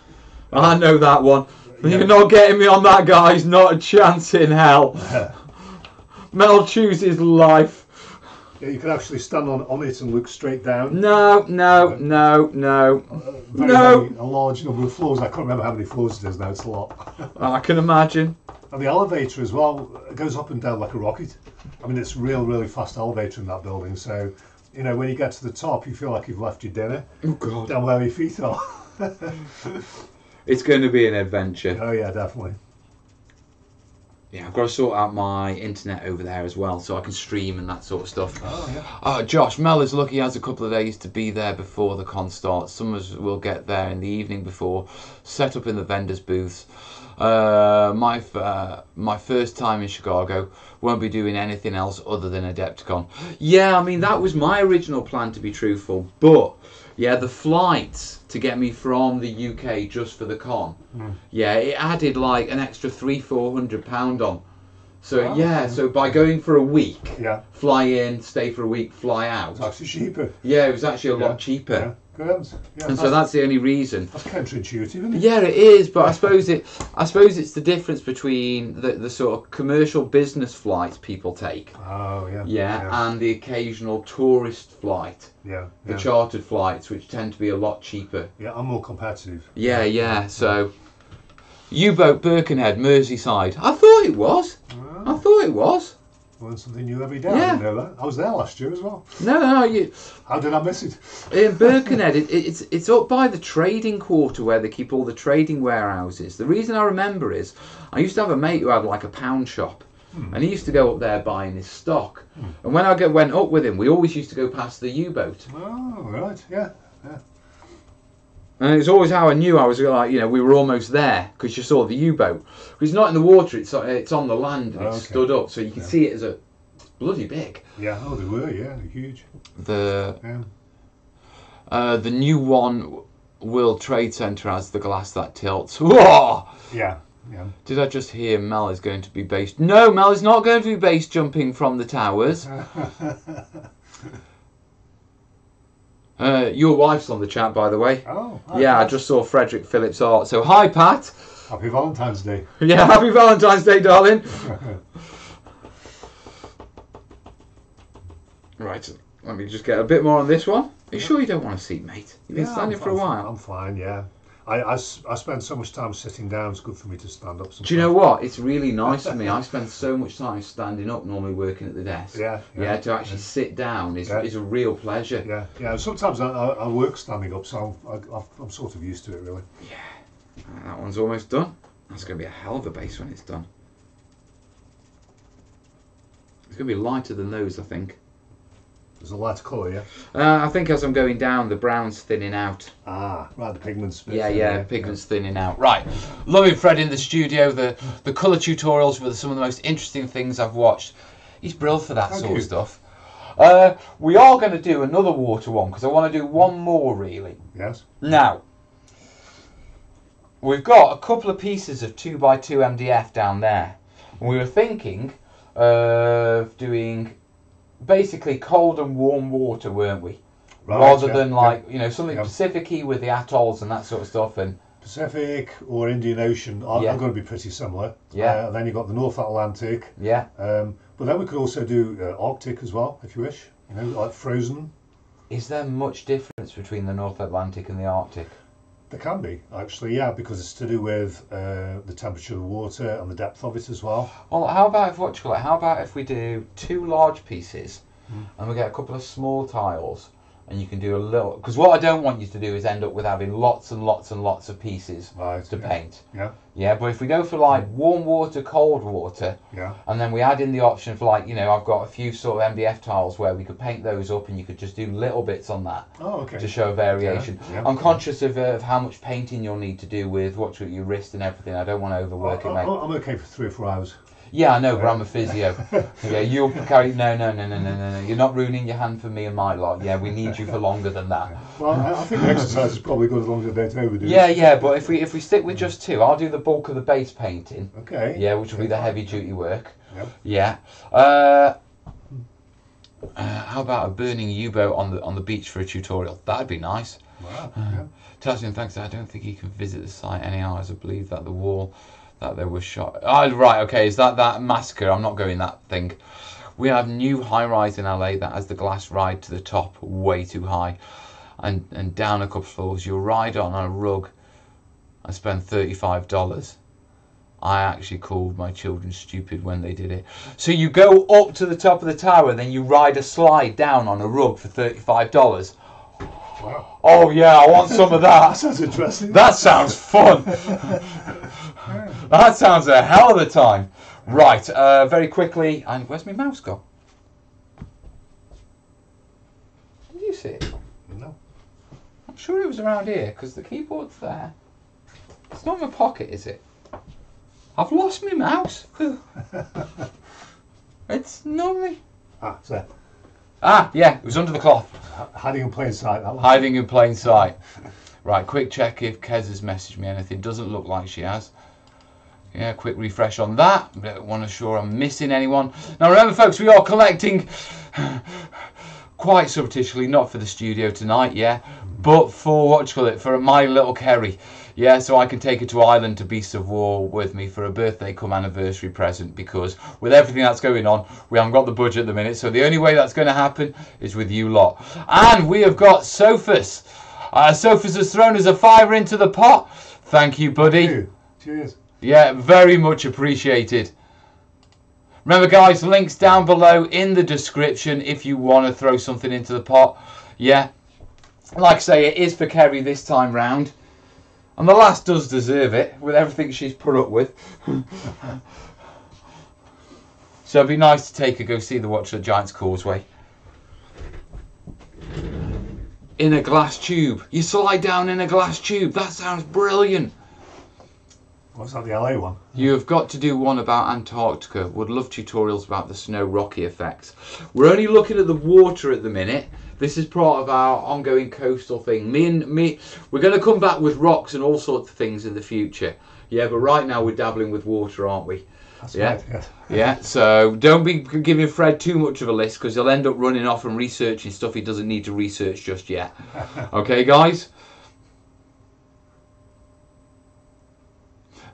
I know that one. Yeah. You're not getting me on that, guys. Not a chance in hell. Mel chooses life. Yeah, you can actually stand on it and look straight down. No. A large number of floors. I can't remember how many floors it is now. It's a lot. I can imagine. And the elevator as well goes up and down like a rocket. I mean, it's really fast elevator in that building. So, you know, when you get to the top, you feel like you've left your dinner. Oh God! Down where your feet are. It's going to be an adventure. Oh yeah, definitely. Yeah, I've got to sort out my internet over there as well, so I can stream and that sort of stuff. Oh yeah. Josh, Mel is lucky he has a couple of days to be there before the con starts. Some of us will get there in the evening before, set up in the vendors' booths. My first time in Chicago, won't be doing anything else other than Adepticon. Yeah, I mean, that was my original plan, to be truthful, but yeah, the flights to get me from the UK just for the con, yeah, it added like an extra £300-400 on. So so by going for a week, fly in, stay for a week, fly out. It's actually cheaper. Yeah, it was actually a lot cheaper. Yeah, grand. Yeah, and so that's the only reason. That's counterintuitive, isn't it? Yeah, it is, but I suppose it's the difference between the sort of commercial business flights people take. Oh, yeah. Yeah, and the occasional tourist flight. Yeah. The chartered flights, which tend to be a lot cheaper. Yeah, I'm more competitive. Yeah. So, U-boat Birkenhead, Merseyside. I thought it was. I thought it was. Learn something new every day. Yeah. I didn't know that. I was there last year as well. No. How did I miss it? In Birkenhead, it's up by the trading quarter where they keep all the trading warehouses. The reason I remember is I used to have a mate who had like a pound shop, and he used to go up there buying his stock. And when I went up with him, we always used to go past the U-boat. Oh, right, yeah. And it's always how I knew I was like, we were almost there, because you saw the U-boat. It's not in the water; it's on the land, and it's stood up, so you can see it as a bloody big. Yeah, oh, they were, yeah, they're huge. The new One World Trade Center has the glass that tilts. Whoa! Yeah. Did I just hear Mel is going to be base? No, Mel is not going to be base jumping from the towers. Your wife's on the chat, by the way. Oh, yeah, I just saw Frederick Phillips Art. So, hi, Pat. Happy Valentine's Day. Yeah, happy Valentine's Day, darling. Right, let me just get a bit more on this one. Are you sure you don't want a seat, mate? You've been standing for a while. I'm fine, yeah. I spend so much time sitting down, it's good for me to stand up sometimes. Do you know what? It's really nice for me. I spend so much time standing up, normally working at the desk. Yeah. To actually sit down is a real pleasure. Yeah. Sometimes I work standing up, so I'm sort of used to it, really. Yeah. That one's almost done. That's going to be a hell of a base when it's done. It's going to be lighter than those, I think. There's a lighter colour, yeah? I think as I'm going down, the brown's thinning out. Ah, right, the pigment's... Pigment's thinning out. Right, loving Fred in the studio. The colour tutorials were some of the most interesting things I've watched. He's brilliant for that sort of stuff. We are going to do another water one, because I want to do one more, really. Yes. Now, we've got a couple of pieces of 2x2 MDF down there. And we were thinking of doing... basically cold and warm water, weren't we? Right, rather than something yeah. Pacific-y with the atolls and that sort of stuff. And Pacific or Indian Ocean are going to be pretty similar. Yeah. Then you've got the North Atlantic. Yeah. But then we could also do Arctic as well, if you wish. Like frozen. Is there much difference between the North Atlantic and the Arctic? There can be, actually, yeah, because it's to do with the temperature of the water and the depth of it as well. Well, how about if we do 2 large pieces and we get a couple of small tiles, and you can do a little... Because what I don't want you to do is end up with having lots and lots and lots of pieces to paint. Yeah. Yeah, but if we go for like warm water, cold water, and then we add in the option for like, I've got a few sort of MDF tiles where we could paint those up and you could just do little bits on that to show a variation. Yeah. I'm conscious of how much painting you'll need to do with your wrist and everything. I don't want to overwork it, mate. I'm okay for 3 or 4 hours. Yeah, I know, but I'm a physio. Yeah, you'll carry... No. You're not ruining your hand for me and my lot. Yeah, we need you for longer than that. Well, I think the exercise is probably good as long as they don't overdo it. Yeah, but if we stick with just 2, I'll do the bulk of the base painting. Okay. Yeah, which will be the heavy duty work. Yep. Yeah. How about a burning U-boat on the beach for a tutorial? That'd be nice. Wow. Yeah. Tassian, thanks. I don't think you can visit the site anyhow, as I believe that the wall that there was shot. Oh, right, okay. Is that massacre? I'm not going that thing. We have new high-rise in LA that has the glass ride to the top way too high, and down a couple of floors. You'll ride on a rug and spend $35. I actually called my children stupid when they did it. So you go up to the top of the tower, then you ride a slide down on a rug for $35. Wow. Oh yeah, I want some of that. That sounds interesting. That sounds fun. That sounds a hell of a time. Right, very quickly. And where's my mouse gone? Did you see it? No. I'm sure it was around here because the keyboard's there. It's not in my pocket, is it? I've lost my mouse. It's normally... It's there. Yeah, it was under the cloth. Hiding in plain sight. That one. Hiding in plain sight. Right, quick check if Kez has messaged me anything. Doesn't look like she has. Yeah, quick refresh on that. Don't want to sure I'm missing anyone. Now remember, folks, we are collecting quite surreptitiously, not for the studio tonight, yeah, but for, what do you call it, for my little Kerry, yeah, so I can take her to Ireland to Beasts of War with me for a birthday come anniversary present, because with everything that's going on, we haven't got the budget at the minute, so the only way that's going to happen is with you lot. And we have got Sophus. Sophus has thrown us a £5 into the pot. Thank you, buddy. Thank you. Cheers. Yeah, very much appreciated. Remember, guys, links down below in the description if you want to throw something into the pot. Yeah, like I say, it is for Kerry this time round. And the lass does deserve it, with everything she's put up with. So it'd be nice to take her, go see the Watch of the Giant's Causeway. In a glass tube. You slide down in a glass tube. That sounds brilliant. What's that, the LA one? You have got to do one about Antarctica. Would love tutorials about the snow rocky effects. We're only looking at the water at the minute. This is part of our ongoing coastal thing. We're going to come back with rocks and all sorts of things in the future. Yeah, but right now we're dabbling with water, aren't we? That's yeah. right, yes. Yeah, so don't be giving Fred too much of a list, because he'll end up running off and researching stuff he doesn't need to research just yet. Okay, guys?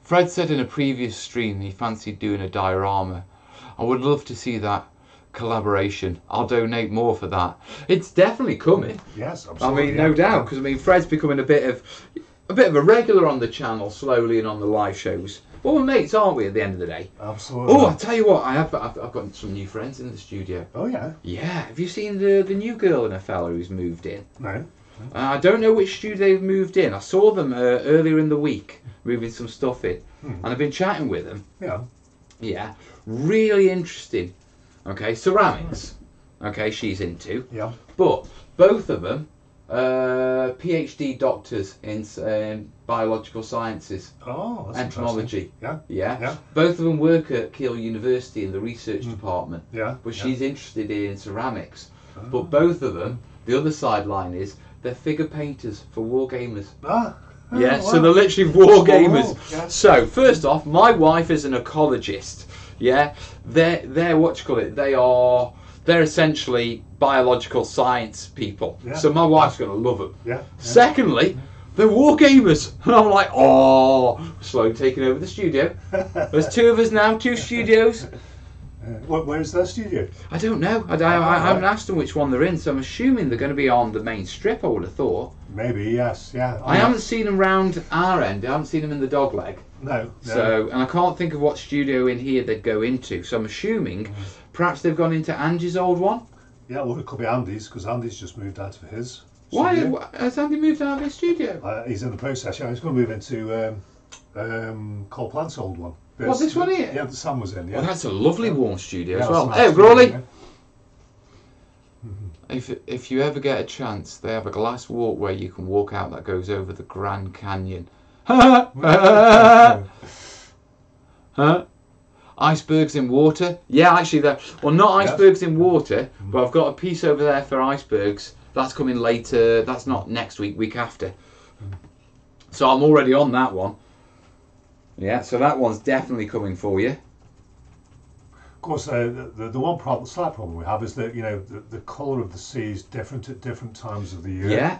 Fred said in a previous stream he fancied doing a diorama. I would love to see that collaboration. I'll donate more for that. It's definitely coming. Yes, absolutely. I mean, no doubt, because I mean, Fred's becoming a bit of a regular on the channel slowly and on the live shows. Well, we're mates, aren't we? At the end of the day. Absolutely. Oh, I'll tell you what, I've got some new friends in the studio. Oh yeah. Yeah. Have you seen the new girl and a fella who's moved in? No. I don't know which studio they've moved in. I saw them earlier in the week moving some stuff in, and I've been chatting with them. Yeah. Yeah. Really interesting. Okay, ceramics. Okay, she's into. Yeah. But both of them, PhD doctors in biological sciences. Oh, that's entomology. Yeah. Yeah. Yeah. Both of them work at Keele University in the research department. Yeah. But yeah. she's interested in ceramics. Oh. But both of them, the other sideline is they're figure painters for war gamers. Ah. Oh, Yeah, wow. so they're literally war gamers. Yeah. So first off, my wife is an ecologist. Yeah, they're what you call it. They're essentially biological science people. Yeah. So my wife's gonna love them. Yeah. Secondly, they're war gamers, and I'm like, oh, slowly taking over the studio. There's two of us now, two studios. Where is their studio? I don't know. I haven't asked them which one they're in, so I'm assuming they're going to be on the main strip. I would have thought. Maybe, yes, yeah. I haven't seen them round our end. I haven't seen them in the dog leg. No. So, and I can't think of what studio in here they'd go into. So I'm assuming perhaps they've gone into Angie's old one. Yeah, well, it could be Andy's, because Andy's just moved out of his Why studio. has Andy moved out of his studio? He's in the process, yeah. He's going to move into Cole Plant's old one. What, this one here? Yeah, the Sam was in, yeah. Well, that's a lovely warm studio Yeah, as well. it's a nice Hey, Crawley! studio, If you ever get a chance, they have a glass walkway you can walk out that goes over the Grand Canyon. yeah. Huh? Icebergs in water? Yeah, actually, well, not icebergs in water, but I've got a piece over there for icebergs. That's coming later. That's not next week, week after. So I'm already on that one. Yeah, so that one's definitely coming for you. Of course, the one slight problem we have is that, you know, the colour of the sea is different at different times of the year. Yeah,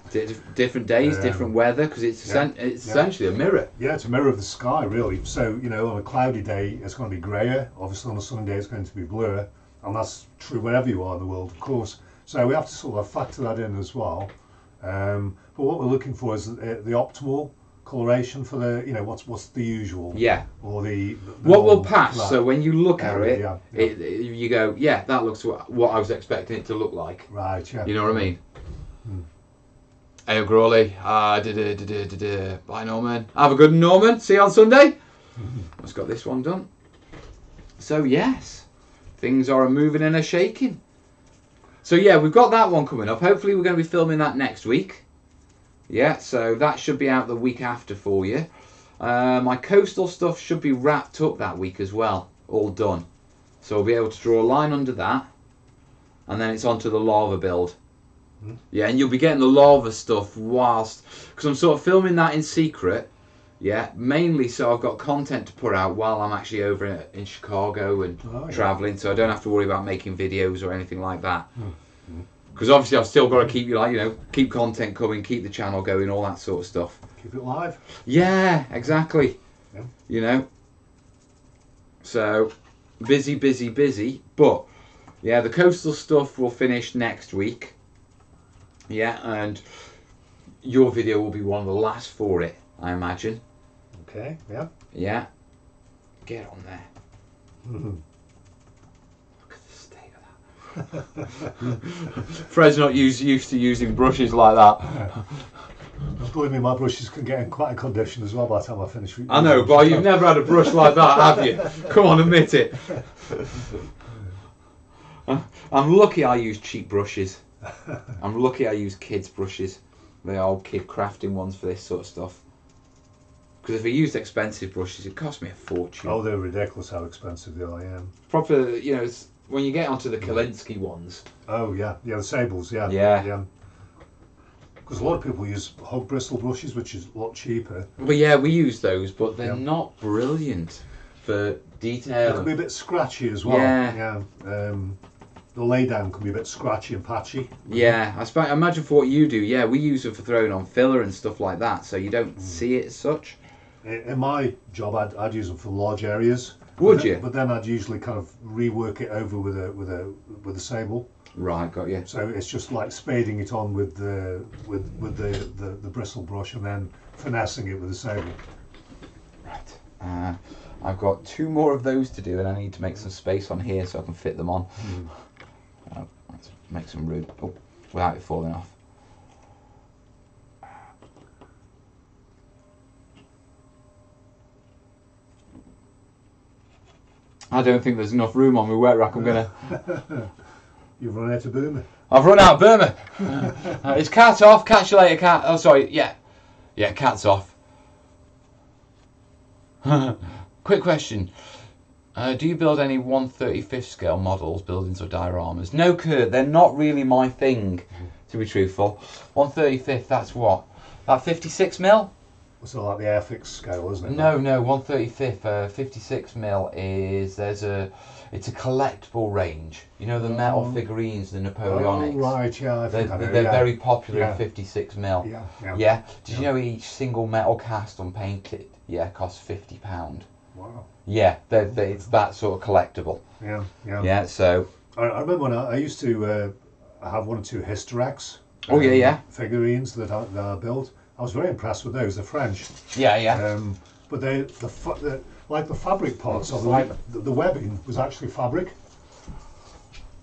different days, different weather, because it's essentially a mirror. Yeah, it's a mirror of the sky, really. So, you know, on a cloudy day, it's going to be greyer. Obviously, on a sunny day, it's going to be bluer. And that's true wherever you are in the world, of course. So we have to sort of factor that in as well. But what we're looking for is the optimal coloration for the, you know, what's the usual. Yeah. Or the what will pass, so when you look at it, yeah. you go, yeah, that looks what I was expecting it to look like. Right, yeah. You know what I mean? Hey, Crawley. Bye, Norman. Have a good one, Norman. See you on Sunday. Just got this one done. So, yes, things are moving and a shaking. So, yeah, we've got that one coming up. Hopefully, we're going to be filming that next week. Yeah, so that should be out the week after for you. My coastal stuff should be wrapped up that week as well. All done. So we'll be able to draw a line under that. And then it's onto the lava build. Yeah, and you'll be getting the lava stuff whilst... Because I'm sort of filming that in secret. Yeah, mainly so I've got content to put out while I'm actually over in Chicago and travelling. So I don't have to worry about making videos or anything like that. Because obviously I've still got to keep keep content coming, keep the channel going, all that sort of stuff. Keep it live. Yeah, exactly. Yeah. So busy, busy, busy. But yeah, the coastal stuff will finish next week. Yeah, and your video will be one of the last for it, I imagine. Okay. Yeah. Yeah. Get on there. Mm-hmm. Look at the state of that. Fred's not used to using brushes like that. Believe me, my brushes can get in quite a condition as well by the time I finish. I know, but you've never had a brush like that, have you? Come on, admit it. I'm lucky I use cheap brushes. I'm lucky I use kids' brushes. The old kid crafting ones for this sort of stuff. Because if I used expensive brushes, it cost me a fortune. Oh, they're ridiculous how expensive they are, yeah. Proper, it's, when you get onto the Kalinsky ones. Oh, yeah. Yeah, the sables, yeah. Yeah. Because a lot of people use hog bristle brushes, which is a lot cheaper. Well, yeah, we use those, but they're not brilliant for detail. They can be a bit scratchy as well. Yeah. The laydown can be a bit scratchy and patchy. Yeah, I imagine for what you do, yeah, we use them for throwing on filler and stuff like that, so you don't see it as such. In my job, I'd use them for large areas. Would you? But then I'd usually kind of rework it over with a sable. Right, got you. So it's just like spading it on with the bristle brush and then finessing it with the sable. Right. I've got 2 more of those to do, and I need to make some space on here so I can fit them on. Let's make some room. Oh, without it falling off. I don't think there's enough room on my wet rack. I'm gonna. You've run out of Burma. I've run out of Burma. It's cat off. Catch you later, cat. Oh, sorry. Yeah, cat's off. Quick question. Do you build any 1/35th scale models, buildings or dioramas? No, Kurt, they're not really my thing, to be truthful. 1/35th, that's what? About 56 mil? So like the Airfix scale, isn't it? No, 1/35th, 56 mil is, it's a collectible range. You know the metal figurines, the Napoleonics? Oh, right, yeah. They're very popular in 56 mil. Yeah. Did you know each single metal cast unpainted, costs £50? Wow. Yeah, it's that sort of collectible. Yeah. Yeah, so... I remember when I used to have 1 or 2 Hysterex figurines that I built. I was very impressed with those. They're French. Yeah. But like the fabric parts of the webbing was actually fabric.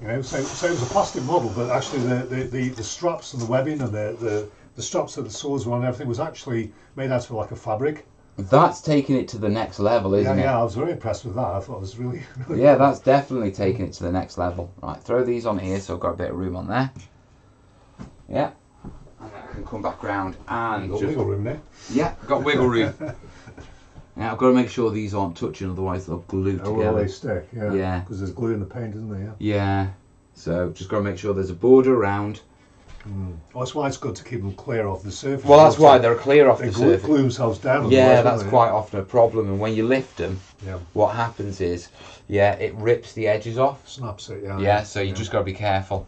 So it was a plastic model, but actually the straps and the webbing and the straps that the swords were on and everything was actually made out of like a fabric. That's taking it to the next level, isn't it? Yeah, I was very impressed with that. I thought it was really yeah, that's definitely taking it to the next level. Right, throw these on here so I've got a bit of room on there. Yeah. And then I can come back round and got wiggle room there. Yeah, got wiggle room. Yeah, I've got to make sure these aren't touching, otherwise they'll glue together. Well, they stick, yeah. Because there's glue in the paint, isn't there? Yeah. So just got to make sure there's a border around. Well, that's why it's good to keep them clear off the surface. Well, that's why they're clear off the surface. They glue themselves down. Yeah, that's quite often a problem. And when you lift them, yeah, what happens is, it rips the edges off. Snaps it, yeah. Yeah, so you just got to be careful.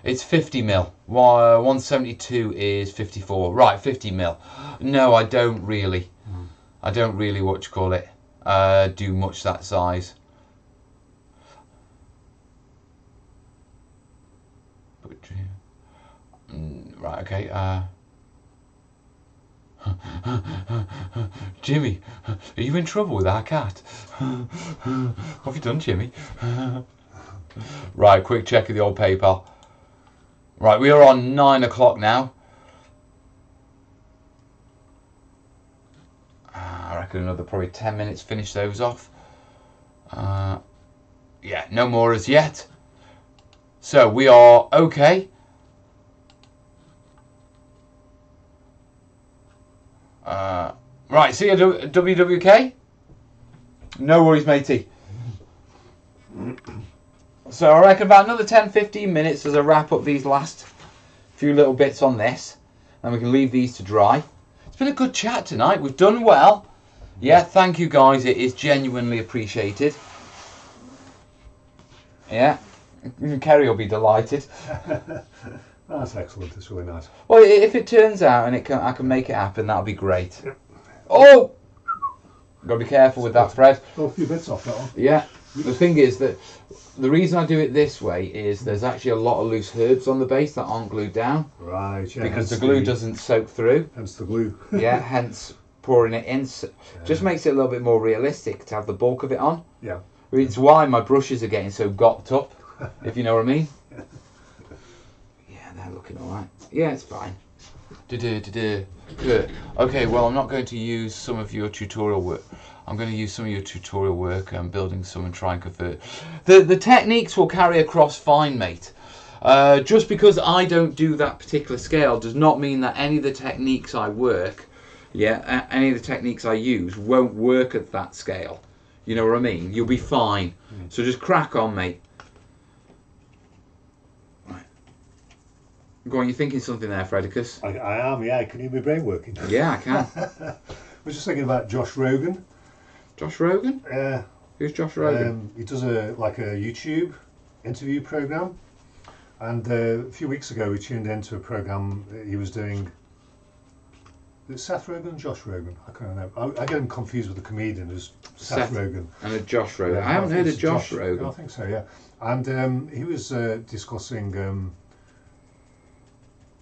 It's 50 mil. 172 is 54. Right, 50 mil. No, I don't really. I don't really, do much that size. Right, okay. Jimmy, are you in trouble with our cat? What have you done, Jimmy? Right, quick check of the old PayPal. Right, we are on 9 o'clock now. I reckon another probably 10 minutes, finish those off. Yeah, no more as yet. So we are okay. Right, see you WWK? No worries, matey. So I reckon about another 10-15 minutes as I wrap up these last few little bits on this, and we can leave these to dry. It's been a good chat tonight. We've done well. Yeah, thank you guys. It is genuinely appreciated. Yeah, Kerry will be delighted. That's excellent. It's really nice. Well, if it turns out and I can make it happen, that'll be great. Yep. Oh! Got to be careful with that, Fred. Got a few bits off that one. Yeah. The thing is that the reason I do it this way is there's actually a lot of loose herbs on the base that aren't glued down. Right, yeah. Because the glue doesn't soak through. Hence the glue. Yeah, hence pouring it in. Just makes it a little bit more realistic to have the bulk of it on. Yeah. It's why my brushes are getting so gopped up, if you know what I mean. Yeah, they're looking alright. Yeah, it's fine. Good. Okay, well, I'm not going to use some of your tutorial work. I'm going to use some of your tutorial work and building some and try and convert. The techniques will carry across fine, mate. Just because I don't do that particular scale does not mean that any of the techniques I work, any of the techniques I use won't work at that scale. You know what I mean? You'll be fine. So just crack on, mate. Right. Go on, you're thinking something there, Fredicus? I am, yeah. Can you hear my brain working? Yeah, I can. I was just thinking about Josh Rogan. Josh Rogan? Yeah. Who's Josh Rogan? He does a YouTube interview program, and a few weeks ago we tuned into a program that he was doing. Is it Seth Rogen and Josh Rogan? I can't know. I get him confused with the comedian who's Seth Rogen. And a Josh Rogan. Yeah, I haven't heard of Josh Rogan. I think so, yeah. And he was discussing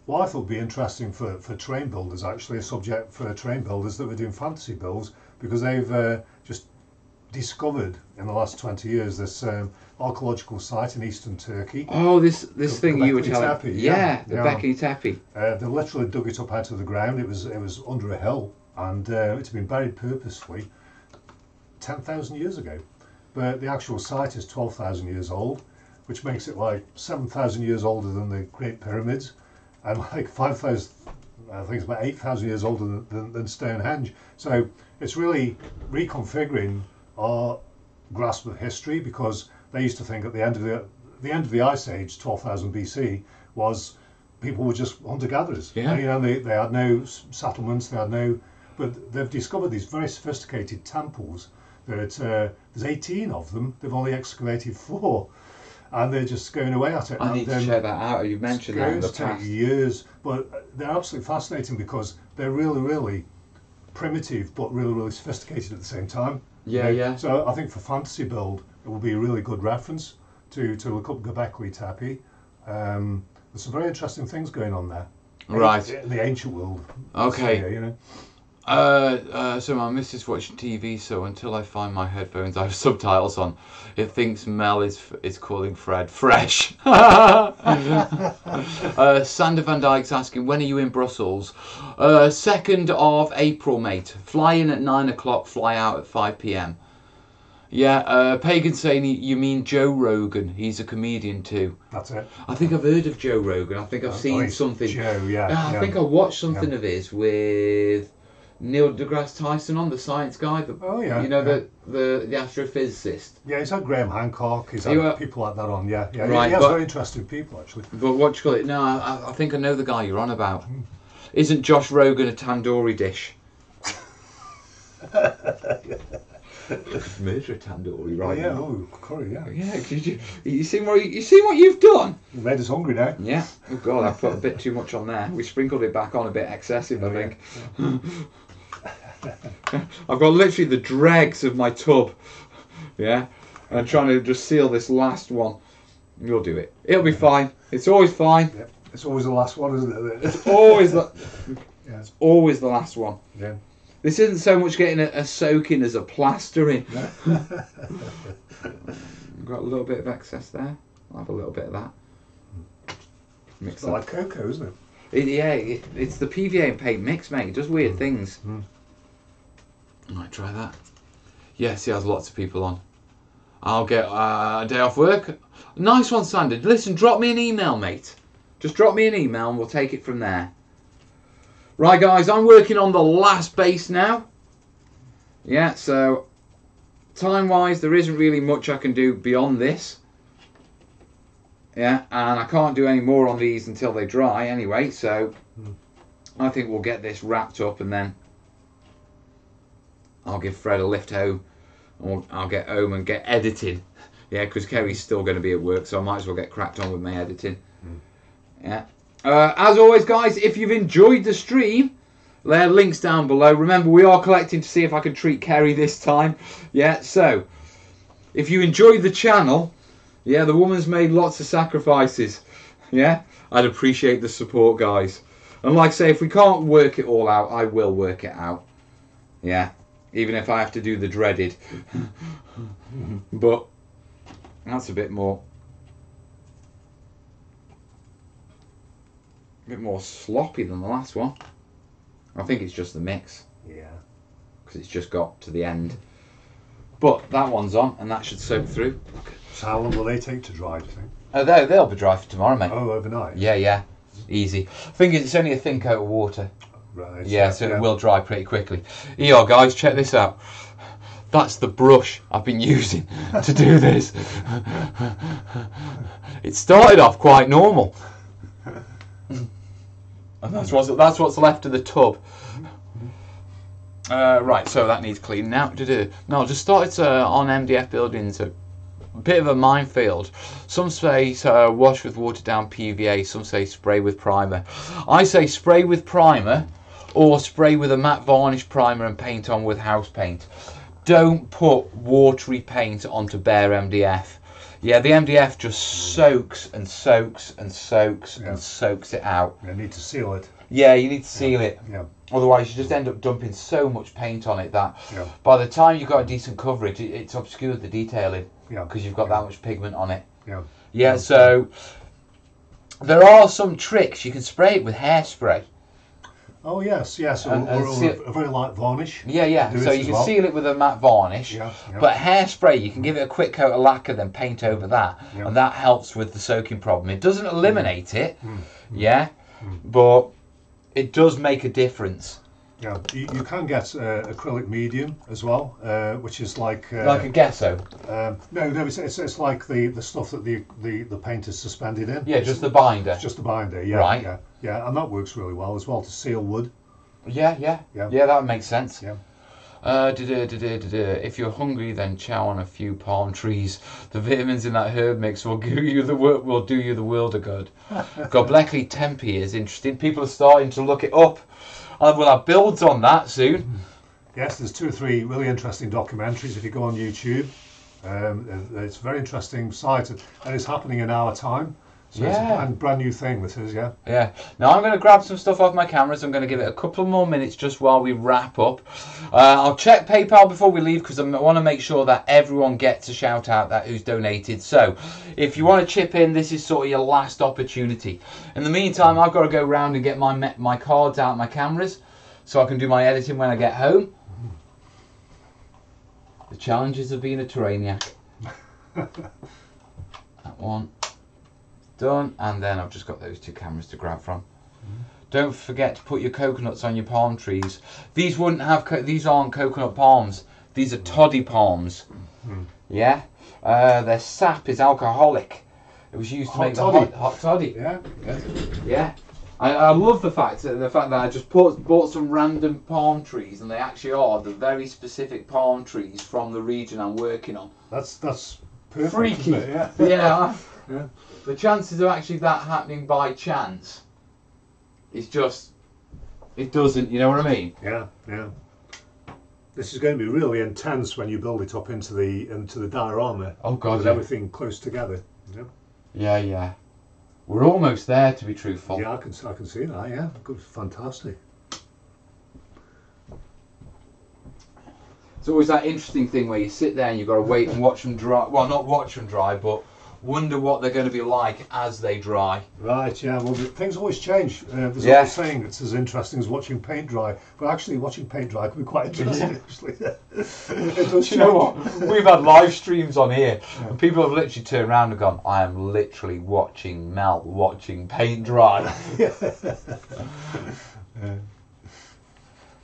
what I thought would be interesting for train builders, actually, a subject for train builders that were doing fantasy builds, because they've just discovered in the last 20 years this archaeological site in eastern Turkey. Oh, this thing you were telling Tepe, me. Yeah, the Bekli Tepe. They literally dug it up out of the ground. It was under a hill, and it's been buried purposefully 10,000 years ago. But the actual site is 12,000 years old, which makes it like 7,000 years older than the Great Pyramids, and like 5,000, I think it's about 8,000 years older than Stonehenge. So it's really reconfiguring our grasp of history, because they used to think at the end of the Ice Age, 12,000 BC, was people were just hunter-gatherers. Yeah. You know, they had no settlements, but they've discovered these very sophisticated temples that there's 18 of them. They've only excavated 4. And they're just going away at it. I need to check that out. You've mentioned that in the It's going to past. take years, but they're absolutely fascinating because they're really, really primitive, but really, really sophisticated at the same time. Yeah, yeah. So I think for fantasy build, it will be a really good reference to look up Göbekli Tepe. There's some very interesting things going on there. Right. In the ancient world. Okay. So, you know. So my missus watching TV, so until I find my headphones, I have subtitles on. It thinks Mel is calling Fred fresh. Sander van Dijk's asking, when are you in Brussels? 2nd of April, mate. Fly in at 9 o'clock, fly out at 5 p.m. Yeah, Pagan saying you mean Joe Rogan. He's a comedian too. That's it. I think I've heard of Joe Rogan. I think I've seen something. Joe, yeah. I think I watched something of his with Neil deGrasse Tyson on, the science guy. The astrophysicist. Yeah, he's had Graham Hancock. He's had people like that on. Yeah. Right, he has very interesting people actually. But what do you call it? No, I think I know the guy you're on about. Isn't Josh Rogan a tandoori dish? Murder a tandoori, right? Yeah, curry, yeah. Yeah, you see what you've done? You made us hungry now. Yeah. Oh God, I put a bit too much on there. We sprinkled it back on a bit excessive, I think. Yeah. I've got literally the dregs of my tub. Yeah. And I'm trying to just seal this last one. You'll do it. It'll be fine. It's always fine. Yeah. It's always the last one, isn't it? It's always it's always the last one. Yeah. This isn't so much getting a soaking as a plastering. Got a little bit of excess there. I'll have a little bit of that. Mix it's like cocoa, isn't it? It's the PVA and paint mix, mate. It does weird things. I might try that. Yes, he has lots of people on. I'll get a day off work. Nice one, Sander. Listen, drop me an email, mate. Just drop me an email and we'll take it from there. Right, guys, I'm working on the last base now. Yeah, so time-wise, there isn't really much I can do beyond this. Yeah, and I can't do any more on these until they dry anyway, so I think we'll get this wrapped up and then I'll give Fred a lift home, and I'll get home and get edited Yeah, because Kerry's still going to be at work, so I might as well get cracked on with my editing. Yeah. As always, guys, if you've enjoyed the stream, there are links down below. Remember, we are collecting to see if I can treat Kerry this time. Yeah, so if you enjoyed the channel, yeah, the woman's made lots of sacrifices. Yeah, I'd appreciate the support, guys. And like I say, if we can't work it all out, I will work it out. Yeah, even if I have to do the dreaded. But that's a bit more sloppy than the last one. I think it's just the mix. Yeah. Because it's just got to the end. But that one's on, and that should soak through. So how long will they take to dry, do you think? Oh, they'll be dry for tomorrow, mate. Oh, overnight? Yeah. Easy. Thing is, it's only a thin coat of water. Right. Yeah, so it will dry pretty quickly. Here, guys, check this out. That's the brush I've been using to do this. It started off quite normal. And that's what's left of the tub. Right, so that needs cleaning out. No, I just started on MDF buildings a bit of a minefield. Some say wash with watered down PVA, some say spray with primer. I say spray with primer or spray with a matte varnish primer and paint on with house paint. Don't put watery paint onto bare MDF. Yeah, the MDF just soaks and soaks and soaks and soaks it out. You need to seal it. Yeah, you need to seal it. Yeah. Otherwise, you just end up dumping so much paint on it that by the time you've got a decent coverage, it's obscured the detailing because you've got that much pigment on it. Yeah, so there are some tricks. You can spray it with hairspray. Oh yes, or a very light varnish. Yeah. So you can seal it with a matte varnish. But hairspray, you can give it a quick coat of lacquer, then paint over that, and that helps with the soaking problem. It doesn't eliminate it, but it does make a difference. Yeah, you can get acrylic medium as well, which is like a gesso. No, it's like the stuff that the paint is suspended in. Yeah, just the binder. It's just the binder. Yeah, right. Yeah, and that works really well as well to seal wood. Yeah, that makes sense. Yeah. If you're hungry, then chow on a few palm trees. The vitamins in that herb mix will do you the world of good. Göbekli Tepe is interesting. People are starting to look it up. And we'll have builds on that soon. Yes, there's 2 or 3 really interesting documentaries if you go on YouTube. It's a very interesting site, and it's happening in our time. So it's a brand new thing, this is, Yeah. Now I'm going to grab some stuff off my cameras. I'm going to give it a couple more minutes just while we wrap up. I'll check PayPal before we leave because I want to make sure that everyone gets a shout out that who's donated. So if you want to chip in, this is sort of your last opportunity. In the meantime, I've got to go round and get my cards out, my cameras, so I can do my editing when I get home. The challenges of being a terrainiac. That one. Done, and then I've just got those 2 cameras to grab from. Don't forget to put your coconuts on your palm trees. These aren't coconut palms. These are toddy palms. Yeah, their sap is alcoholic. It was used to make the hot toddy. Yeah. I love the fact that I just bought some random palm trees, and they actually are the very specific palm trees from the region I'm working on. That's perfect. Freaky. Isn't it? Yeah. The chances of actually that happening by chance is just, it doesn't, you know what I mean? Yeah. This is going to be really intense when you build it up into the diorama. Oh God, with everything close together. Yeah. We're almost there, to be truthful. Yeah, I can see that. Yeah, good, fantastic. It's always that interesting thing where you sit there and you've got to wait and watch them dry. Well, not watch them dry, but wonder what they're going to be like as they dry. Right, yeah, well, things always change. There's always saying it's as interesting as watching paint dry, but actually watching paint dry can be quite interesting, actually. It does. You know what? We've had live streams on here, and people have literally turned around and gone, I am literally watching Mel watching paint dry.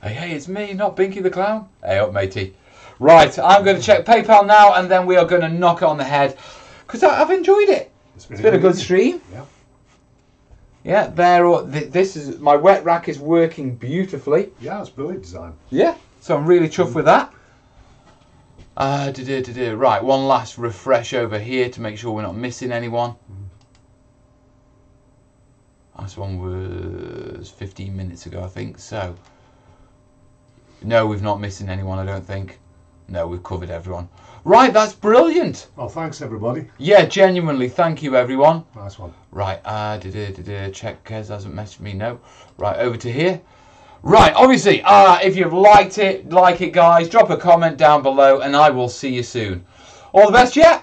Hey, it's me, not Binky the Clown. Hey up, matey. Right, I'm going to check PayPal now, and then we are going to knock it on the head. Because I've enjoyed it. It's been a good stream. Yeah. This is my wet rack is working beautifully. Yeah, it's brilliant design. Yeah, so I'm really chuffed with that. Right, one last refresh over here to make sure we're not missing anyone. Last one was 15 minutes ago, I think. So, no, we've not missing anyone, I don't think. No, we've covered everyone. Right, that's brilliant. Well, thanks everybody. Yeah, genuinely, thank you everyone. Nice one. Right, check Kez hasn't messaged me, no. Right, over to here. Right, obviously, if you've liked it, like it guys, drop a comment down below and I will see you soon. All the best, yeah?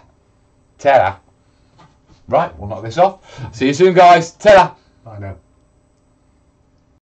Ta-da. Right, we'll knock this off. See you soon guys, ta-da. Bye now.